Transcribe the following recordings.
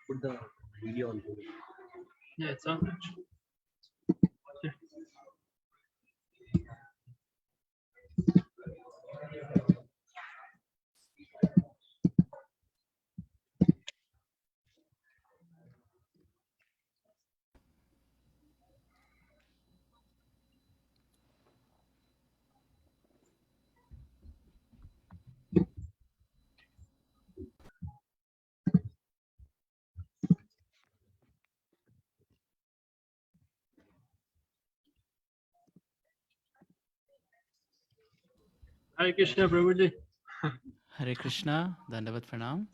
Put the video on. Yeah, it's on. Hare Krishna, Prabhuji. Hare Krishna, Dandavat Pranam.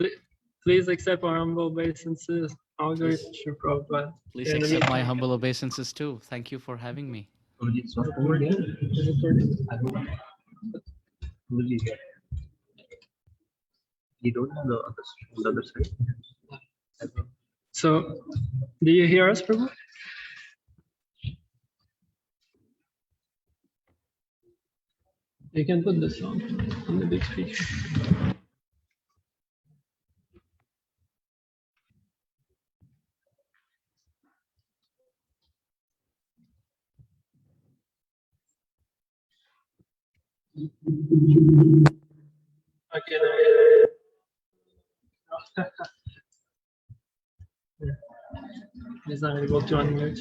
Please accept our humble obeisances. All glory to Sri Prabhupada. Please accept my humble obeisances too. Thank you for having me. You don't have the other side. So, do you hear us, Prabhu? You can put the song on the big speaker. Okay, there. He's not able to unmute.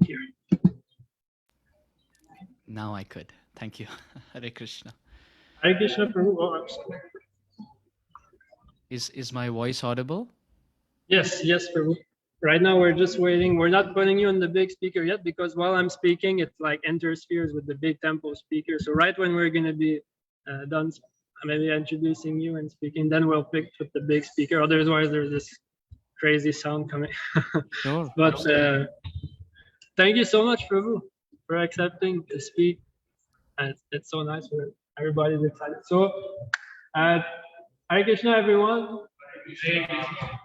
Here. Now I could. Thank you. Hare Krishna. Hare Krishna, Prabhu. Oh, I'm sorry. Is my voice audible? Yes, Prabhu. Right now we're just waiting. We're not putting you on the big speaker yet because while I'm speaking, it like interferes with the big tempo speaker. So right when we're gonna be done, maybe introducing you and speaking, then we'll pick with the big speaker. Otherwise, there's this crazy sound coming. Sure. But thank you so much, Prabhu, for accepting to speak. And it's so nice for everybody's excited. So, Hare Krishna, everyone.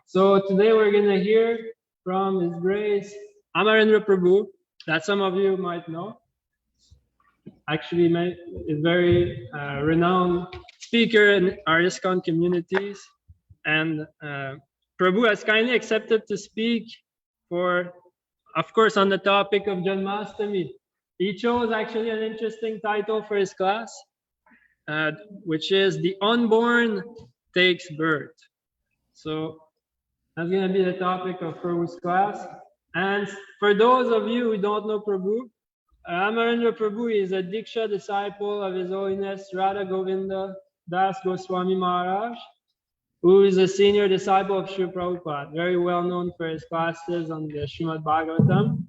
So today we're gonna hear from His Grace Amarendra Prabhu, that some of you might know. Actually, is very renowned speaker in our ISKCON communities, and Prabhu has kindly accepted to speak for, of course, on the topic of Janmashtami. He chose actually an interesting title for his class, which is "The Unborn Takes Birth." So that's going to be the topic of Prabhu's class. And for those of you who don't know Prabhu, Amarendra Prabhu is a Diksha disciple of His Holiness Radha Govinda Das Goswami Maharaj, who is a senior disciple of Sri Prabhupada, very well known for his classes on the Srimad Bhagavatam.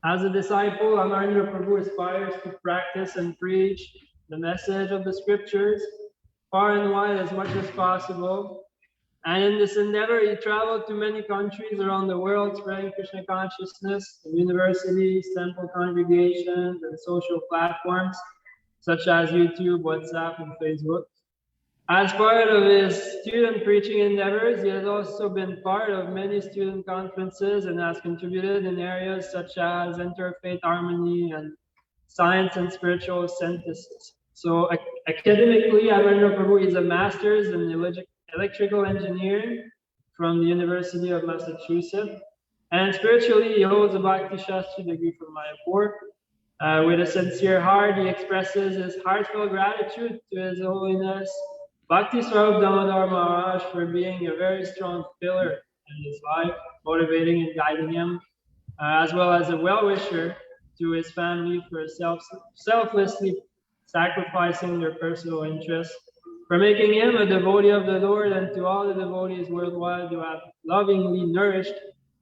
As a disciple, Amarendra Prabhu aspires to practice and preach the message of the scriptures far and wide as much as possible. And in this endeavor, he traveled to many countries around the world, spreading Krishna consciousness in universities, temple congregations, and social platforms such as YouTube, WhatsApp, and Facebook. As part of his student preaching endeavors, he has also been part of many student conferences and has contributed in areas such as interfaith harmony and science and spiritual synthesis. So academically, Amarendra Prabhu is a master's in electrical engineering from the University of Massachusetts. And spiritually, he holds a Bhakti Shastri degree from Mayapur. With a sincere heart, he expresses his heartfelt gratitude to His Holiness Bhakti Swarup Damodar Maharaj for being a very strong pillar in his life, motivating and guiding him, as well as a well-wisher to his family for selflessly sacrificing their personal interests, for making him a devotee of the Lord, and to all the devotees worldwide who have lovingly nourished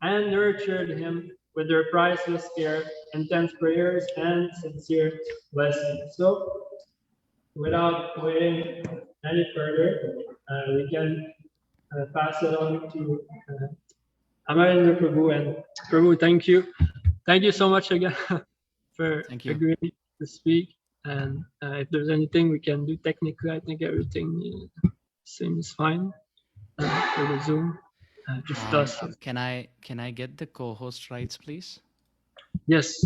and nurtured him with their priceless care, intense prayers, and sincere blessings. So, without waiting any further, we can pass it on to Amarendra Prabhu. And Prabhu, thank you. Thank you so much again for agreeing to speak. And if there's anything we can do technically, I think everything is seems fine for the Zoom. Just us. Can I get the co-host rights, please? Yes.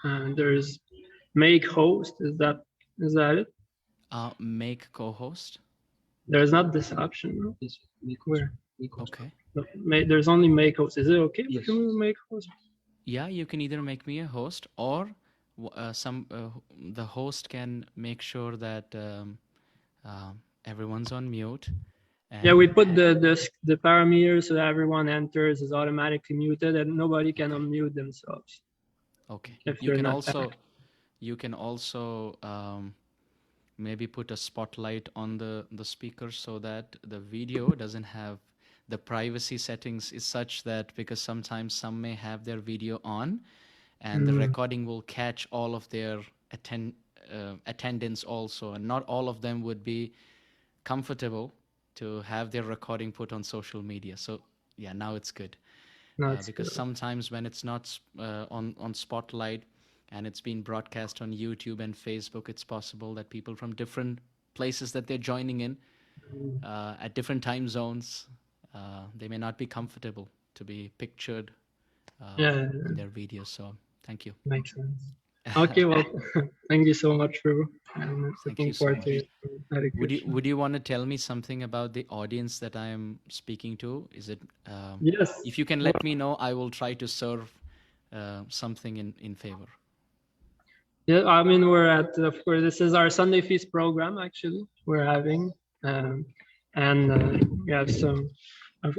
And there's make host. Is that it? Make co-host. There's not this option. No? Yes, Where? Okay. No, there's only make host. Is it okay? Yes. Can we make host? Yeah, you can either make me a host, or the host can make sure that everyone's on mute. Yeah, we put the parameters so that everyone enters is automatically muted and nobody can unmute themselves. Okay. If You you're can not also maybe put a spotlight on the speaker so that the video doesn't have the privacy settings is such that, because sometimes some may have their video on and the recording will catch all of their attendance also, and not all of them would be comfortable to have their recording put on social media. So yeah, now it's good. Because sometimes when it's not on Spotlight and it's been broadcast on YouTube and Facebook, it's possible that people from different places that they're joining in at different time zones, they may not be comfortable to be pictured in their videos. So thank you. Makes sense. Okay, well, thank you so much, Prabhu. I'm looking forward to it. Hare Krishna. Would you want to tell me something about the audience that I am speaking to? Is it Yes. if you can let me know, I will try to serve something in favor. Yeah, I mean, we're at, of course, this is our Sunday Feast program, actually, we're having. We have some,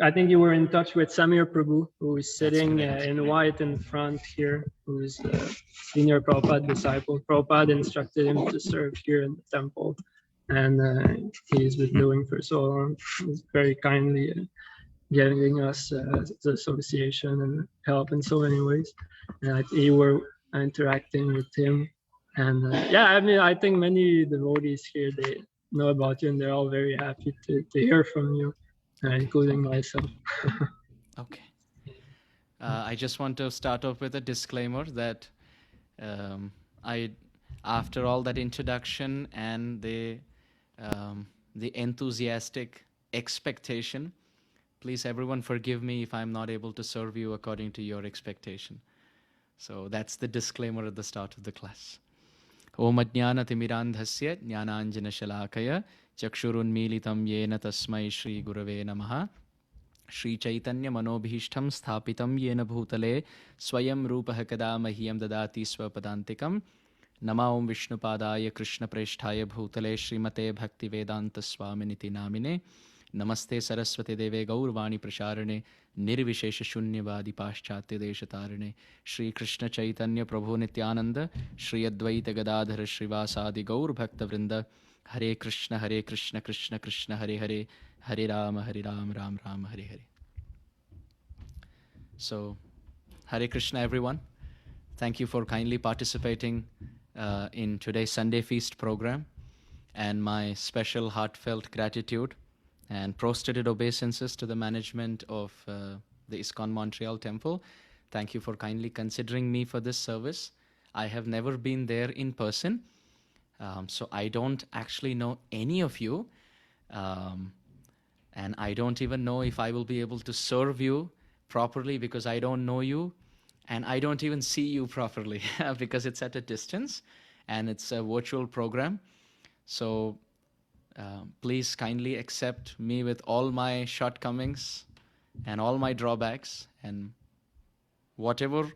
I think you were in touch with Samir Prabhu, who is sitting in white in front here, who's a senior Prabhupada disciple. Prabhupada instructed him to serve here in the temple, and he's been doing for so long. He's very kindly giving us the association and help in so many ways. And you were interacting with him. And yeah, I mean, I think many devotees here, they know about you and they're all very happy to hear from you, including myself. Okay. I just want to start off with a disclaimer that after all that introduction and the enthusiastic expectation, please everyone forgive me if I'm not able to serve you according to your expectation. So that's the disclaimer at the start of the class. Om Ajnanatimirandhasya Jnananjanashalakaya Chakshurunmilitam Yena Tasmai Shri Gurave Namaha Shri Chaitanya Manobhishtam Sthapitam Yena Bhutale Swayam Rupah Kada Mahyam Dadati Swapadantikam Nama Om Vishnupadaya Krishna Presthaya Bhutale Srimate Bhakti Vedanta Swaminiti Namine Namaste Saraswati Deve Gaurvani Prasharane Nirvishesha Shunyavadi Paschatya Deshatarane Shri Krishna Chaitanya Prabhu Nityananda Shri Advaita Gadadhara Srivasadi Gaur Bhakta Vrinda Hare Krishna Krishna Krishna Hare Hare Hare Rama Ram Rama Hare Hare. So Hare Krishna everyone. Thank you for kindly participating in today's Sunday Feast program, and my special heartfelt gratitude and prostrated obeisances to the management of the ISKCON Montreal temple. Thank you for kindly considering me for this service. I have never been there in person, so I don't actually know any of you, and I don't even know if I will be able to serve you properly because I don't know you, and I don't even see you properly because it's at a distance and it's a virtual program. So please kindly accept me with all my shortcomings and all my drawbacks, and whatever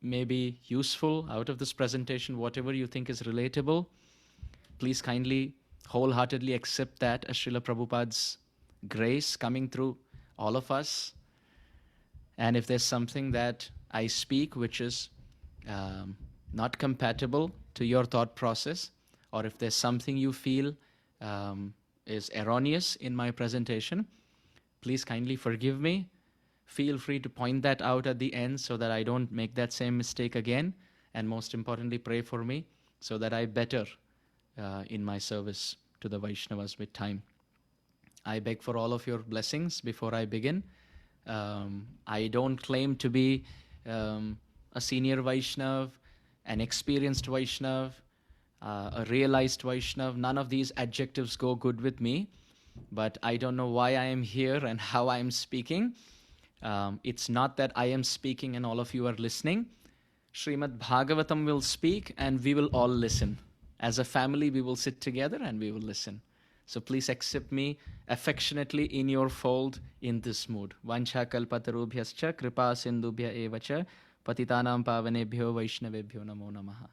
may be useful out of this presentation, whatever you think is relatable, please kindly wholeheartedly accept that as Srila Prabhupada's grace coming through all of us. And if there's something that I speak which is not compatible to your thought process, or if there's something you feel is erroneous in my presentation, please kindly forgive me. Feel free to point that out at the end so that I don't make that same mistake again. And most importantly, pray for me so that I better in my service to the Vaishnavas with time. I beg for all of your blessings before I begin. I don't claim to be a senior Vaishnav, an experienced Vaishnav, a realized Vaishnav. None of these adjectives go good with me, but I don't know why I am here and how I am speaking. It's not that I am speaking and all of you are listening. Srimad Bhagavatam will speak and we will all listen. As a family, we will sit together and we will listen. So please accept me affectionately in your fold in this mood. Vancha kalpatarubhyascha kripa sindubhya evacha patitanam pavanebhyo vaishnavebhyo namo namaha.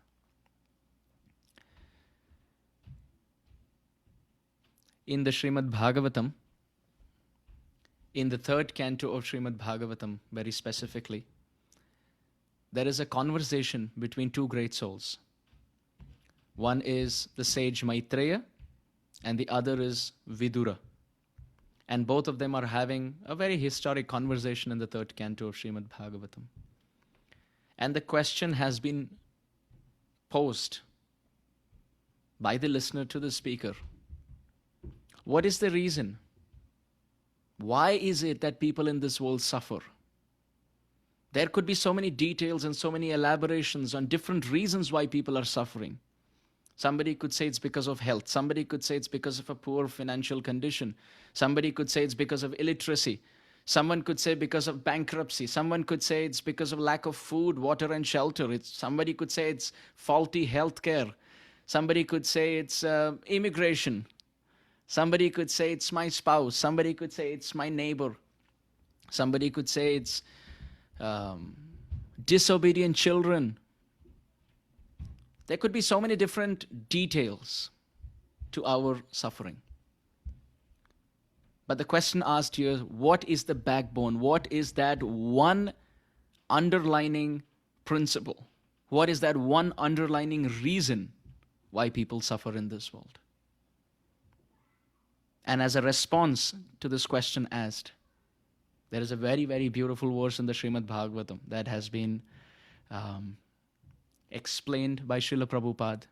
In the Srimad Bhagavatam, in the third canto of Srimad Bhagavatam, very specifically, there is a conversation between two great souls. One is the sage Maitreya, and the other is Vidura. And both of them are having a very historic conversation in the third canto of Srimad Bhagavatam. And the question has been posed by the listener to the speaker. What is the reason? Why is it that people in this world suffer? There could be so many details and so many elaborations on different reasons why people are suffering. Somebody could say it's because of health. Somebody could say it's because of a poor financial condition. Somebody could say it's because of illiteracy. Someone could say because of bankruptcy. Someone could say it's because of lack of food, water, and shelter. Somebody could say it's faulty health care. Somebody could say it's immigration. Somebody could say it's my spouse. Somebody could say it's my neighbor. Somebody could say it's disobedient children. There could be so many different details to our suffering. But the question asked here, what is the backbone? What is that one underlining principle? What is that one underlining reason why people suffer in this world? And as a response to this question asked, there is a very, very beautiful verse in the Srimad Bhagavatam that has been explained by Srila Prabhupada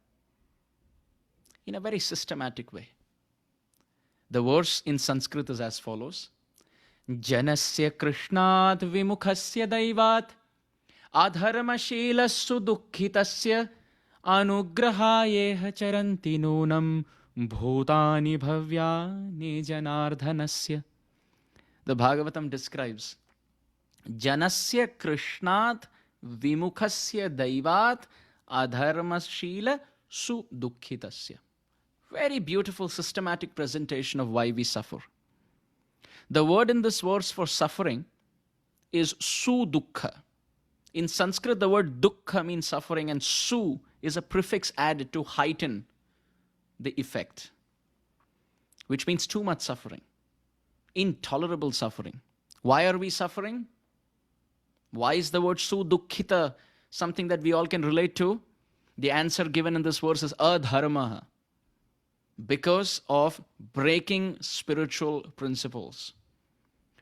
in a very systematic way. The verse in Sanskrit is as follows. Janasya krishnat vimukhasya daivat adharmashilassu dukkhitasya anugrahayeha charanti nunam bhutani bhavyani janardhanasya. The Bhagavatam describes Janasya krishnat vimukhasya daivat adharmashila su dukkhitasya. Very beautiful systematic presentation of why we suffer. The word in this verse for suffering is su dukkha. In Sanskrit, the word dukkha means suffering, and su is a prefix added to heighten the effect, which means too much suffering, intolerable suffering. Why are we suffering? Why is the word su dukkhita something that we all can relate to? The answer given in this verse is Urdharma. Because of breaking spiritual principles.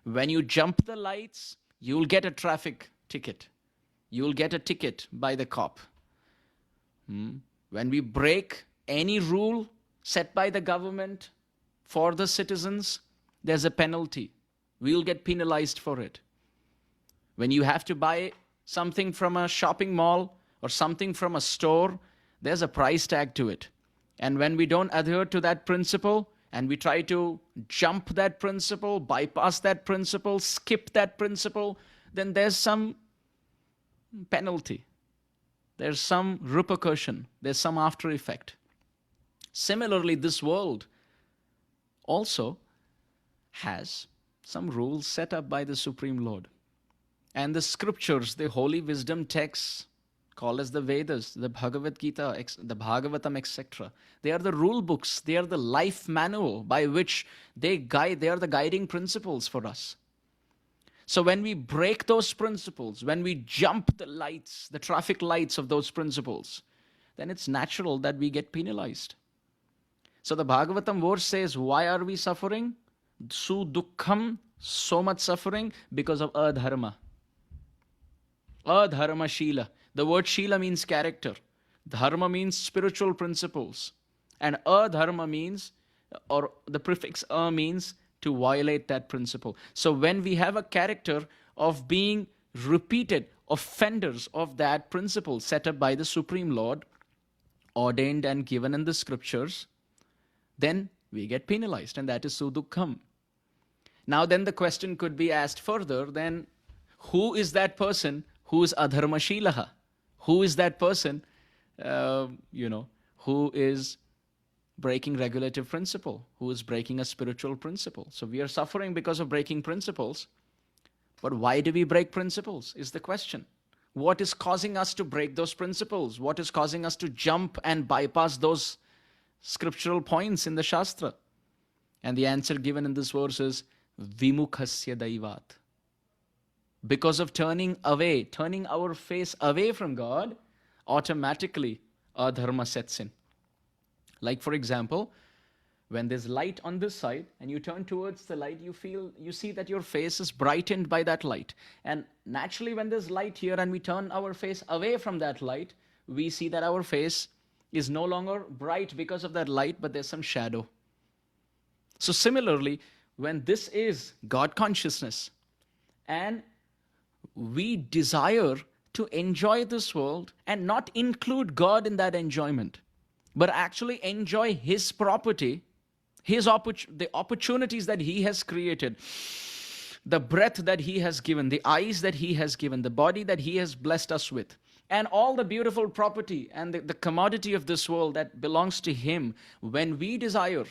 When you jump the lights, you'll get a traffic ticket. You'll get a ticket by the cop. When we break any rule set by the government for the citizens, there's a penalty. We'll get penalized for it. When you have to buy something from a shopping mall or something from a store, there's a price tag to it. And when we don't adhere to that principle and we try to jump that principle, bypass that principle, skip that principle, then there's some penalty. There's some repercussion. There's some after effect. Similarly, this world also has some rules set up by the Supreme Lord. And the scriptures, the holy wisdom texts, called as the Vedas, the Bhagavad Gita, the Bhagavatam, etc. They are the rule books. They are the life manual by which they guide. They are the guiding principles for us. So when we break those principles, when we jump the lights, the traffic lights of those principles, then it's natural that we get penalized. So the Bhagavatam verse says, why are we suffering? Su dukkham, so much suffering because of adharma. Adharma shila. The word shila means character. Dharma means spiritual principles. And adharma means, or the prefix means to violate that principle. So when we have a character of being repeated offenders of that principle set up by the Supreme Lord, ordained and given in the scriptures, then we get penalized, and that is sudukham. Now then the question could be asked further, then who is that person who is adharmashilaha? Who is that person, who is breaking regulative principle, who is breaking a spiritual principle? So we are suffering because of breaking principles. But why do we break principles is the question. What is causing us to break those principles? What is causing us to jump and bypass those scriptural points in the Shastra? And the answer given in this verse is vimukhasya daivat. Because of turning away, turning our face away from God, automatically Urdharma sets in. Like for example, when there's light on this side and you turn towards the light, you see that your face is brightened by that light. And naturally when there's light here and we turn our face away from that light, we see that our face is no longer bright because of that light, but there's some shadow. So similarly, when this is God consciousness and we desire to enjoy this world and not include God in that enjoyment, but actually enjoy His property, the opportunities that He has created, the breath that He has given, the eyes that He has given, the body that He has blessed us with, and all the beautiful property and the commodity of this world that belongs to Him. When we desire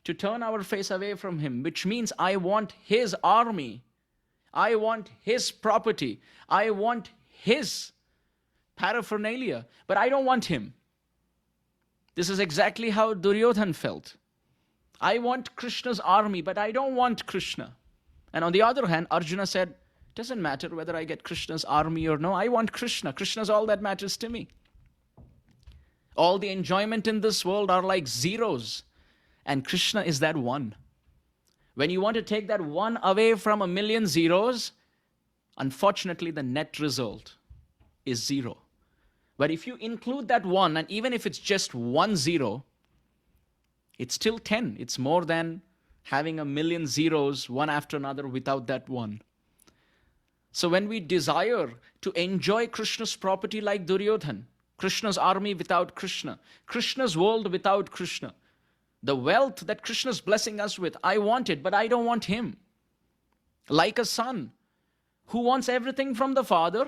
to turn our face away from Him, which means I want His army, I want His property, I want His paraphernalia, but I don't want Him. This is exactly how Duryodhan felt. I want Krishna's army, but I don't want Krishna. And on the other hand, Arjuna said, doesn't matter whether I get Krishna's army or no, I want Krishna. Krishna's all that matters to me. All the enjoyment in this world are like zeros, and Krishna is that one. When you want to take that one away from a million zeros, unfortunately the net result is zero. But if you include that one, and even if it's just 1 0, it's still 10. It's more than having a million zeros, one after another, without that one. So when we desire to enjoy Krishna's property like Duryodhan, Krishna's army without Krishna, Krishna's world without Krishna, the wealth that Krishna's blessing us with, I want it, but I don't want Him. Like a son who wants everything from the father,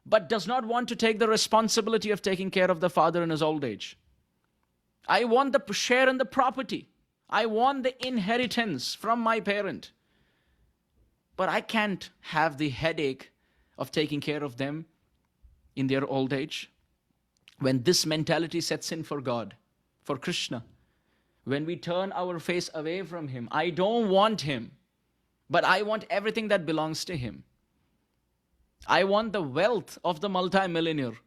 but does not want to take the responsibility of taking care of the father in his old age. I want the share in the property. I want the inheritance from my parent. But I can't have the headache of taking care of them in their old age. When this mentality sets in for God, for Krishna, when we turn our face away from Him, I don't want Him, but I want everything that belongs to Him. I want the wealth of the multimillionaire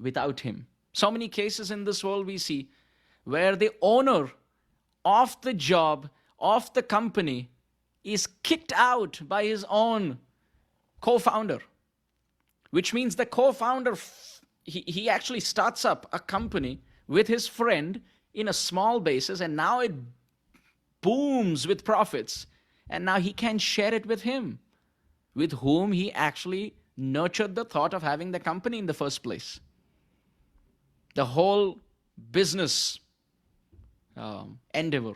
without Him. So many cases in this world we see where the owner of the job, of the company, is kicked out by his own co-founder, which means the co-founder, he actually starts up a company with his friend in a small basis, and now it booms with profits, and now he can share it with him, with whom he actually nurtured the thought of having the company in the first place. The whole business endeavor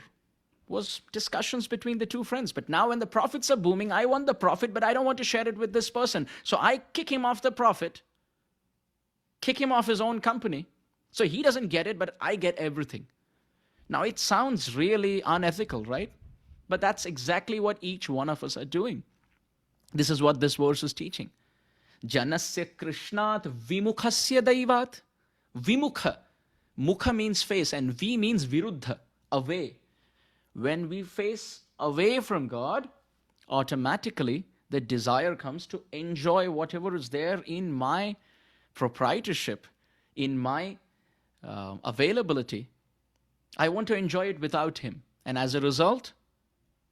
was discussions between the two friends. But now when the profits are booming, I want the profit, but I don't want to share it with this person. So I kick him off the profit, kick him off his own company. So he doesn't get it, but I get everything. Now it sounds really unethical, right? But that's exactly what each one of us are doing. This is what this verse is teaching. Janasya krishnat vimukhasya daivat. Vimukha. Mukha means face and vi means viruddha, away. When we face away from God, automatically the desire comes to enjoy whatever is there in my proprietorship, in my availability. I want to enjoy it without Him. And as a result,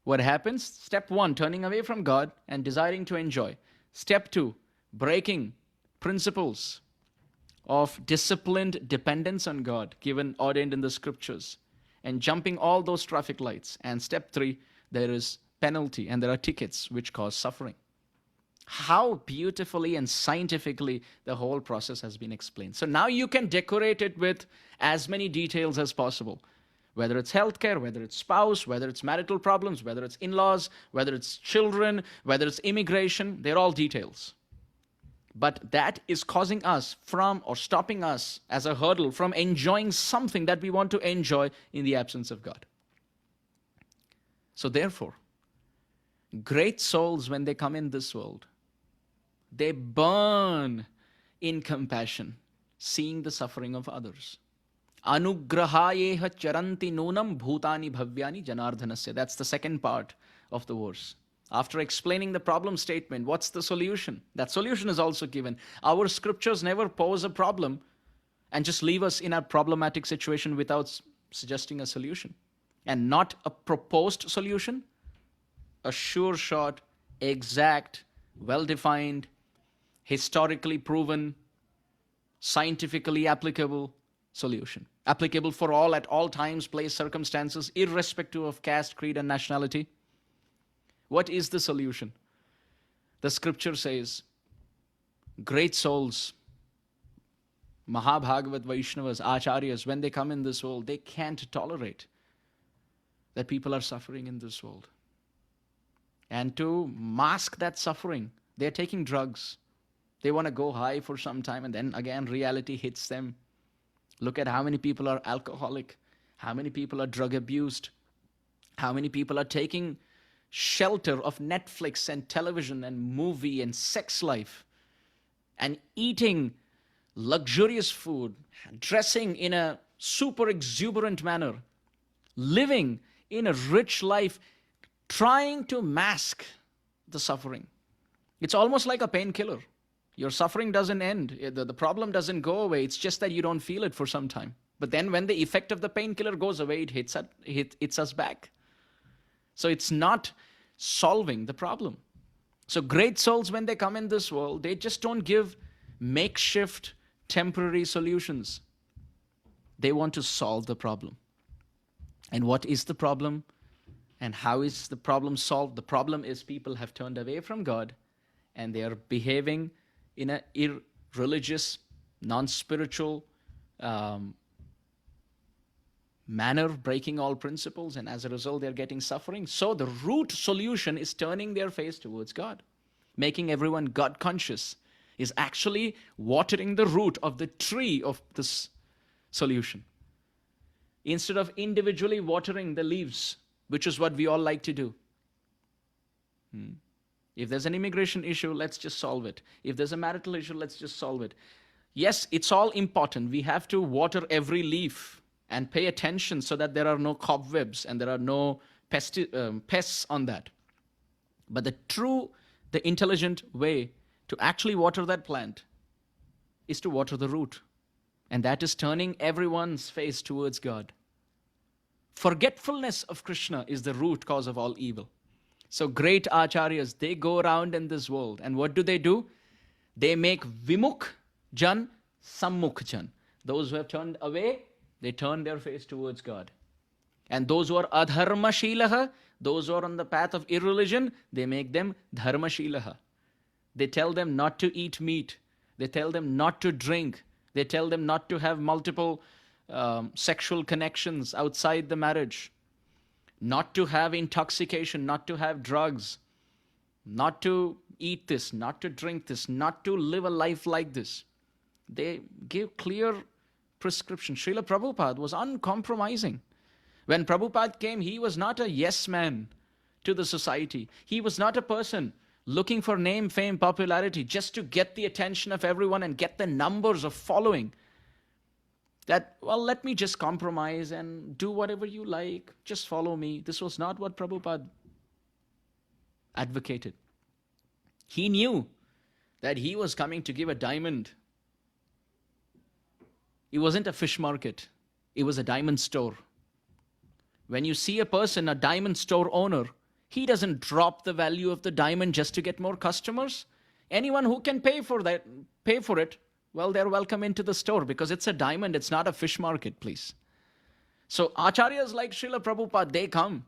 what happens? Step 1, turning away from God and desiring to enjoy. Step 2, breaking principles of disciplined dependence on God, ordained in the scriptures, and jumping all those traffic lights. And step 3, there is penalty and there are tickets which cause suffering. How beautifully and scientifically the whole process has been explained. So now you can decorate it with as many details as possible. Whether it's healthcare, whether it's spouse, whether it's marital problems, whether it's in-laws, whether it's children, whether it's immigration, they're all details. But that is causing us from, or stopping us as a hurdle from enjoying something that we want to enjoy in the absence of God. So therefore, great souls, when they come in this world, they burn in compassion, seeing the suffering of others. Anugrahayeha charanti nunam bhutani bhavyani janardhanasya. That's the second part of the verse. After explaining the problem statement, what's the solution? That solution is also given. Our scriptures never pose a problem and just leave us in a problematic situation without suggesting a solution. And not a proposed solution, a sure shot, exact, well-defined, historically proven, scientifically applicable solution. Applicable for all at all times, place, circumstances, irrespective of caste, creed, and nationality. What is the solution? The scripture says, great souls, Mahabhagavat Vaishnavas, Acharyas, when they come in this world, they can't tolerate that people are suffering in this world. And to mask that suffering, they're taking drugs. They want to go high for some time, and then again reality hits them. Look at how many people are alcoholic, how many people are drug abused, how many people are taking shelter of Netflix and television and movie and sex life, and eating luxurious food, dressing in a super exuberant manner, living in a rich life, trying to mask the suffering. It's almost like a painkiller. Your suffering doesn't end. The problem doesn't go away. It's just that you don't feel it for some time. But then when the effect of the painkiller goes away, it hits us back. So it's not solving the problem. So great souls, when they come in this world, they just don't give makeshift, temporary solutions. They want to solve the problem. And what is the problem? And how is the problem solved? The problem is people have turned away from God and they are behaving in an irreligious, non-spiritual manner, breaking all principles, and as a result they're getting suffering. So the root solution is turning their face towards God. Making everyone God conscious is actually watering the root of the tree of this solution. Instead of individually watering the leaves, which is what we all like to do. If there's an immigration issue, let's just solve it. If there's a marital issue, let's just solve it. Yes, it's all important. We have to water every leaf and pay attention so that there are no cobwebs and there are no pests on that. But the intelligent way to actually water that plant is to water the root. And that is turning everyone's face towards God. Forgetfulness of Krishna is the root cause of all evil. So great acharyas, they go around in this world. And what do? They make vimukh jan, sammukh jan. Those who have turned away, they turn their face towards God. And those who are adharma shilaha, those who are on the path of irreligion, they make them dharma shilaha. They tell them not to eat meat. They tell them not to drink. They tell them not to have multiple sexual connections outside the marriage. Not to have intoxication, not to have drugs. Not to eat this, not to drink this, not to live a life like this. They give clear prescription. Srila Prabhupada was uncompromising. When Prabhupada came, he was not a yes man to the society. He was not a person looking for name, fame, popularity, just to get the attention of everyone and get the numbers of following. That, well, let me just compromise and do whatever you like. Just follow me. This was not what Prabhupada advocated. He knew that he was coming to give a diamond. It wasn't a fish market. It was a diamond store. When you see a person, a diamond store owner, he doesn't drop the value of the diamond just to get more customers. Anyone who can pay for it, well, they're welcome into the store because it's a diamond, it's not a fish market, please. So acharyas like Srila Prabhupada, they come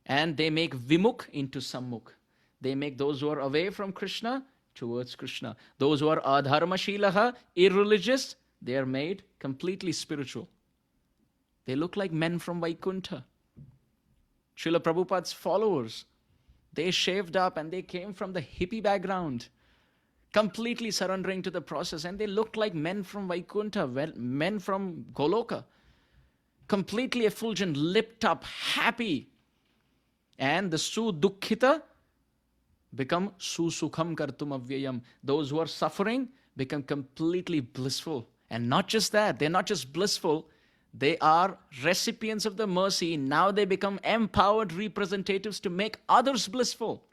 and they make vimukh into sammukh. They make those who are away from Krishna towards Krishna. Those who are Urdharma Shilaha, irreligious, they are made completely spiritual. They look like men from Vaikuntha. Srila Prabhupada's followers, they shaved up and they came from the hippie background, completely surrendering to the process, and they looked like men from Vaikuntha, men from Goloka, completely effulgent, lipped up, happy. And the Su-Dukkhita become Su-Sukham Kartum Avyayam. Those who are suffering become completely blissful. And not just that, they're not just blissful, they are recipients of the mercy. Now they become empowered representatives to make others blissful.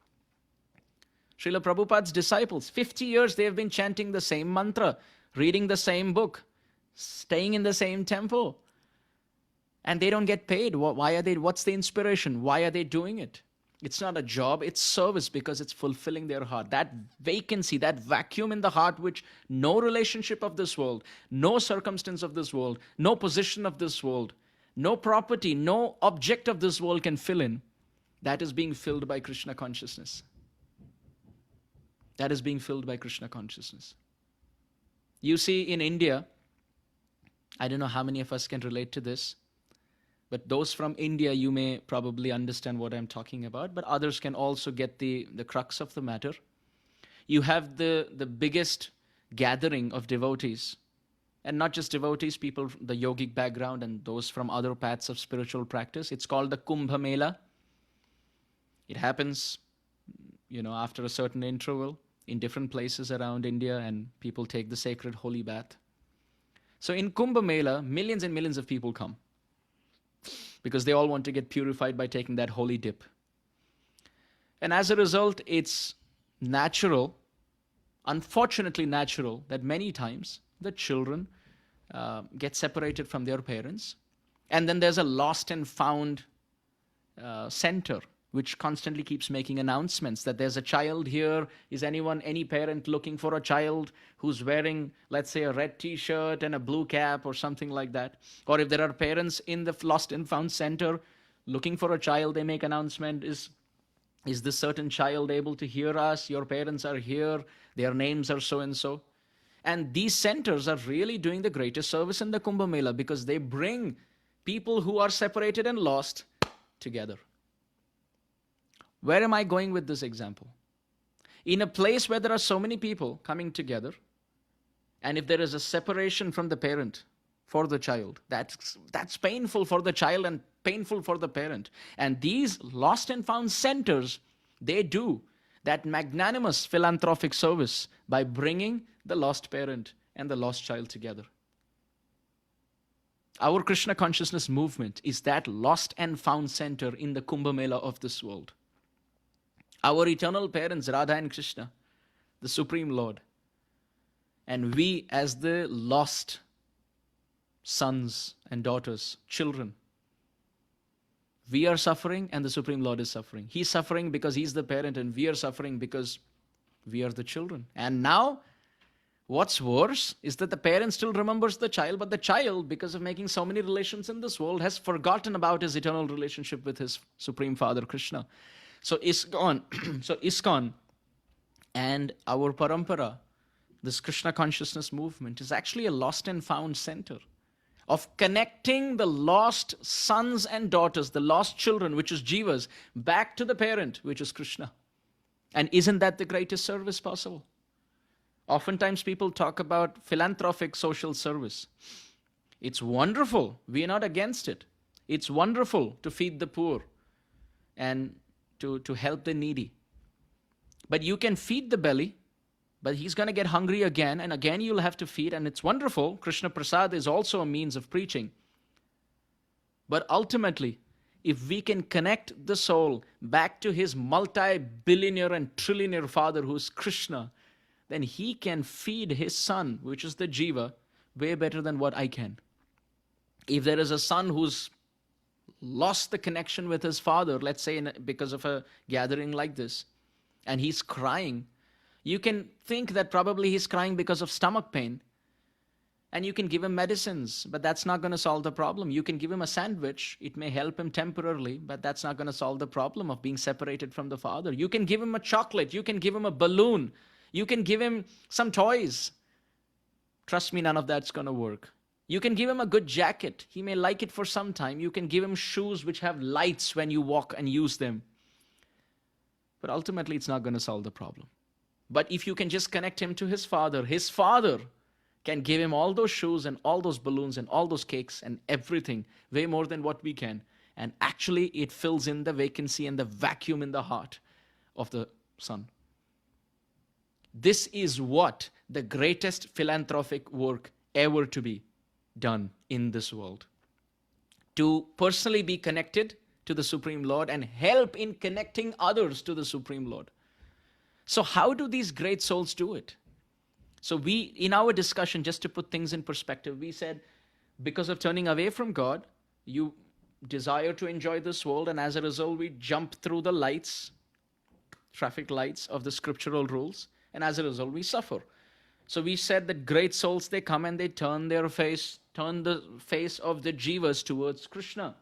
Srila Prabhupada's disciples, 50 years they have been chanting the same mantra, reading the same book, staying in the same temple. And they don't get paid. Why are they? What's the inspiration? Why are they doing it? It's not a job, it's service, because it's fulfilling their heart. That vacancy, that vacuum in the heart which no relationship of this world, no circumstance of this world, no position of this world, no property, no object of this world can fill in, that is being filled by Krishna consciousness. That is being filled by Krishna consciousness. You see, in India, I don't know how many of us can relate to this, but those from India, you may probably understand what I'm talking about, but others can also get the crux of the matter. You have the biggest gathering of devotees, and not just devotees, people from the yogic background and those from other paths of spiritual practice. It's called the Kumbh Mela. It happens, after a certain interval in different places around India, and people take the sacred holy bath. So in Kumbh Mela, millions and millions of people come, because they all want to get purified by taking that holy dip. And as a result, it's natural, unfortunately natural, that many times the children get separated from their parents. And then there's a lost and found center, which constantly keeps making announcements that there's a child here. Is any parent looking for a child who's wearing, let's say, a red t-shirt and a blue cap or something like that? Or if there are parents in the lost and found center looking for a child, they make announcement, is this certain child able to hear us? Your parents are here. Their names are so and so. And these centers are really doing the greatest service in the Kumbh Mela, because they bring people who are separated and lost together. Where am I going with this example? In a place where there are so many people coming together, and if there is a separation from the parent for the child, that's painful for the child and painful for the parent. And these lost and found centers, they do that magnanimous philanthropic service by bringing the lost parent and the lost child together. Our Krishna consciousness movement is that lost and found center in the Kumbh Mela of this world. Our eternal parents, Radha and Krishna, the Supreme Lord, and we as the lost sons and daughters, children, we are suffering and the Supreme Lord is suffering. He's suffering because he's the parent, and we are suffering because we are the children. And now, what's worse is that the parent still remembers the child, but the child, because of making so many relations in this world, has forgotten about his eternal relationship with his Supreme Father, Krishna. So ISKCON and our parampara, this Krishna consciousness movement, is actually a lost and found center of connecting the lost sons and daughters, the lost children, which is jivas, back to the parent, which is Krishna. And isn't that the greatest service possible? Oftentimes people talk about philanthropic social service. It's wonderful. We are not against it. It's wonderful to feed the poor and to help the needy. But you can feed the belly, but he's going to get hungry again, and again you'll have to feed, and it's wonderful. Krishna Prasad is also a means of preaching. But ultimately, if we can connect the soul back to his multi-billionaire and trillionaire father, who's Krishna, then he can feed his son, which is the jiva, way better than what I can. If there is a son who's lost the connection with his father, let's say because of a gathering like this, and he's crying, you can think that probably he's crying because of stomach pain. And you can give him medicines, but that's not going to solve the problem. You can give him a sandwich. It may help him temporarily, but that's not going to solve the problem of being separated from the Father. You can give him a chocolate. You can give him a balloon. You can give him some toys. Trust me, none of that's going to work. You can give him a good jacket. He may like it for some time. You can give him shoes which have lights when you walk and use them. But ultimately, it's not going to solve the problem. But if you can just connect him to his Father can give him all those shoes and all those balloons and all those cakes and everything, way more than what we can. And actually, it fills in the vacancy and the vacuum in the heart of the Son. This is what the greatest philanthropic work ever to be done in this world. To personally be connected to the Supreme Lord and help in connecting others to the Supreme Lord. So how do these great souls do it? So in our discussion, just to put things in perspective, we said, because of turning away from God, you desire to enjoy this world, and as a result, we jump through the lights, traffic lights of the scriptural rules, and as a result, we suffer. So we said that great souls, they come and they turn the face of the jivas towards Krishna.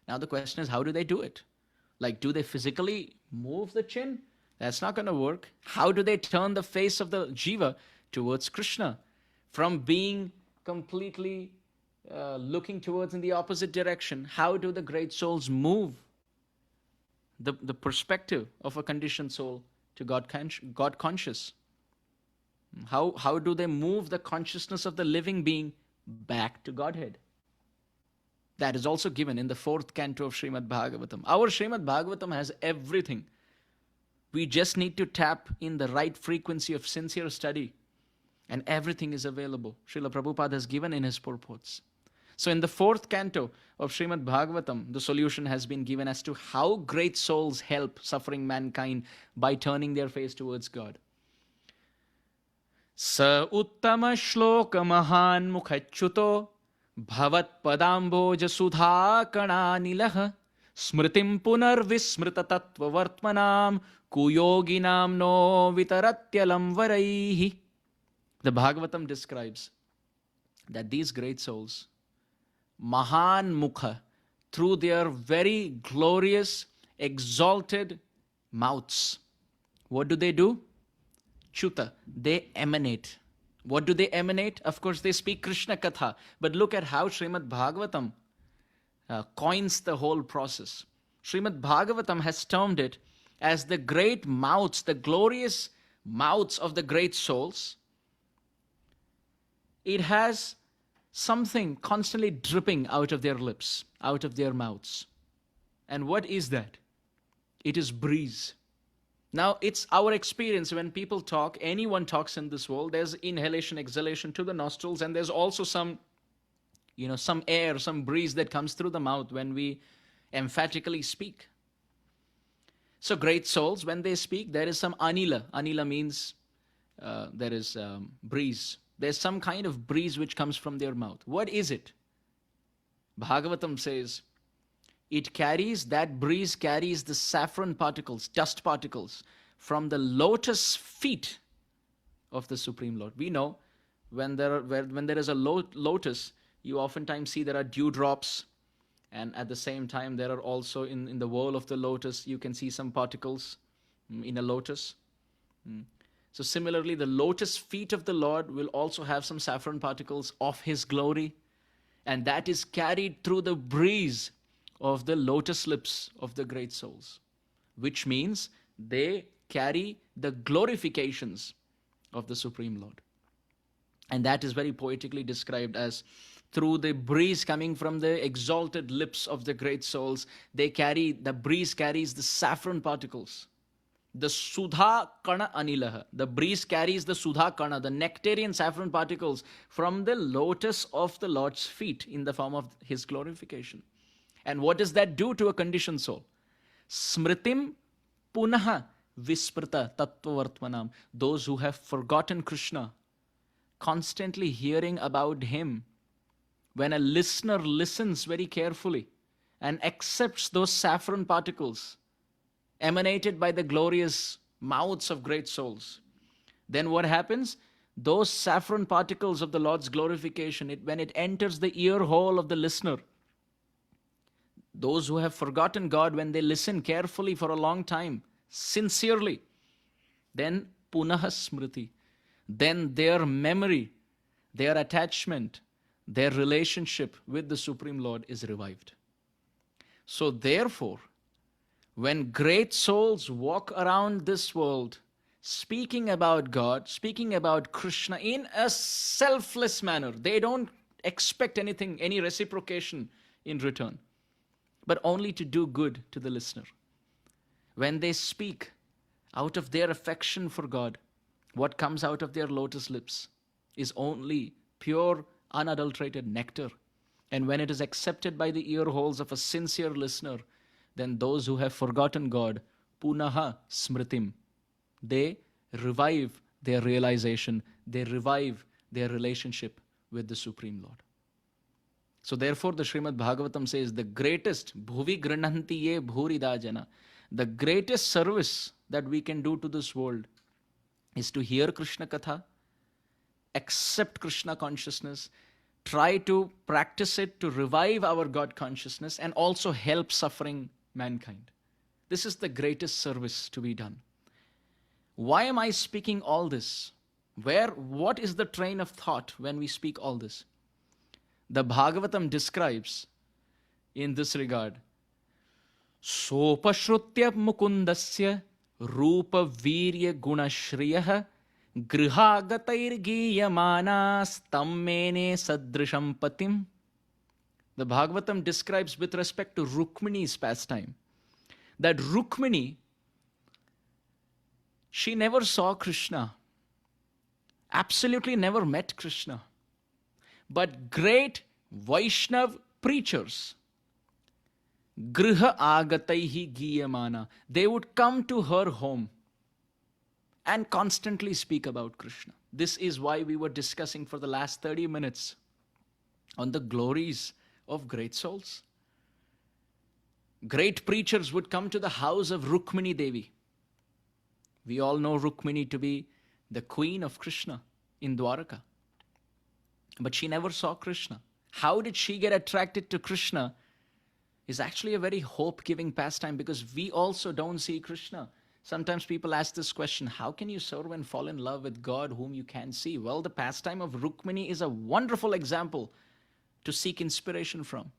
Now the question is, how do they do it? Like, do they physically move the chin? That's not going to work. How do they turn the face of the jiva towards Krishna? From being completely looking towards in the opposite direction, how do the great souls move the perspective of a conditioned soul to God conscious? How do they move the consciousness of the living being back to Godhead? That is also given in the 4th canto of Srimad Bhagavatam. Our Srimad Bhagavatam has everything. We just need to tap in the right frequency of sincere study, and everything is available. Srila Prabhupada has given in his purports. So in the 4th canto of Srimad Bhagavatam, the solution has been given as to how great souls help suffering mankind by turning their face towards God. Sa uttama shloka mahan mukhachyuto bhavat padamboja sudha kananilah smritim punar vismrita tattva vartmanam kuyoginam no vitaratyalam varaihi. The Bhagavatam describes that these great souls, mahan mukha, through their very glorious, exalted mouths, what do? Chuta, they emanate. What do they emanate? Of course, they speak Krishna Katha. But look at how Srimad Bhagavatam coins the whole process. Srimad Bhagavatam has termed it as the great mouths, the glorious mouths of the great souls. It has something constantly dripping out of their lips, out of their mouths. And what is that? It is breeze. Now, it's our experience when people talk, anyone talks in this world, there's inhalation, exhalation to the nostrils, and there's also some air, some breeze that comes through the mouth when we emphatically speak. So great souls, when they speak, there is some anila. Anila means there is breeze. There's some kind of breeze which comes from their mouth. What is it? Bhagavatam says, that breeze carries the saffron particles, dust particles, from the lotus feet of the Supreme Lord. We know when there is a lotus, you oftentimes see there are dewdrops, and at the same time there are also in the whorl of the lotus, you can see some particles in a lotus. So similarly, the lotus feet of the Lord will also have some saffron particles of His glory, and that is carried through the breeze of the lotus lips of the great souls, which means they carry the glorifications of the Supreme Lord. And that is very poetically described as through the breeze coming from the exalted lips of the great souls, the breeze carries the saffron particles. The Sudha Kana Anilaha. The breeze carries the Sudha Kana, the nectarian saffron particles from the lotus of the Lord's feet in the form of His glorification. And what does that do to a conditioned soul? Smritim punaha visprita tattva vartmanam. Those who have forgotten Krishna, constantly hearing about Him. When a listener listens very carefully and accepts those saffron particles emanated by the glorious mouths of great souls, then what happens? those saffron particles of the Lord's glorification, when it enters the ear hole of the listener, those who have forgotten God, when they listen carefully for a long time, sincerely, then punaha smriti, then their memory, their attachment, their relationship with the Supreme Lord is revived. So therefore, when great souls walk around this world speaking about God, speaking about Krishna in a selfless manner, they don't expect anything, any reciprocation in return, but only to do good to the listener. When they speak out of their affection for God, what comes out of their lotus lips is only pure, unadulterated nectar. And when it is accepted by the ear holes of a sincere listener, then those who have forgotten God, punaha smritim, they revive their realization, they revive their relationship with the Supreme Lord. So therefore the Srimad Bhagavatam says, the greatest, bhuvi grananti ye bhurida jana, the greatest service that we can do to this world is to hear Krishna Katha, accept Krishna consciousness, try to practice it to revive our God consciousness, and also help suffering mankind. This is the greatest service to be done. Why am I speaking all this? What is the train of thought when we speak all this? The Bhagavatam describes in this regard, Sopashrutya mukundasya rupa virya gunashriyah grihagatairgiyamanas tammene sadrisham patim. The Bhagavatam describes with respect to Rukhmani's pastime, that Rukhmani, she never saw Krishna, absolutely never met Krishna. But great Vaishnav preachers, griha agataihi giyamana, they would come to her home and constantly speak about Krishna. This is why we were discussing for the last 30 minutes on the glories of great souls. Great preachers would come to the house of Rukhmani Devi. We all know Rukhmani to be the queen of Krishna in Dwaraka. But she never saw Krishna. How did she get attracted to Krishna is actually a very hope-giving pastime, because we also don't see Krishna. Sometimes people ask this question, how can you serve and fall in love with God whom you can't see? Well, the pastime of Rukhmani is a wonderful example to seek inspiration from.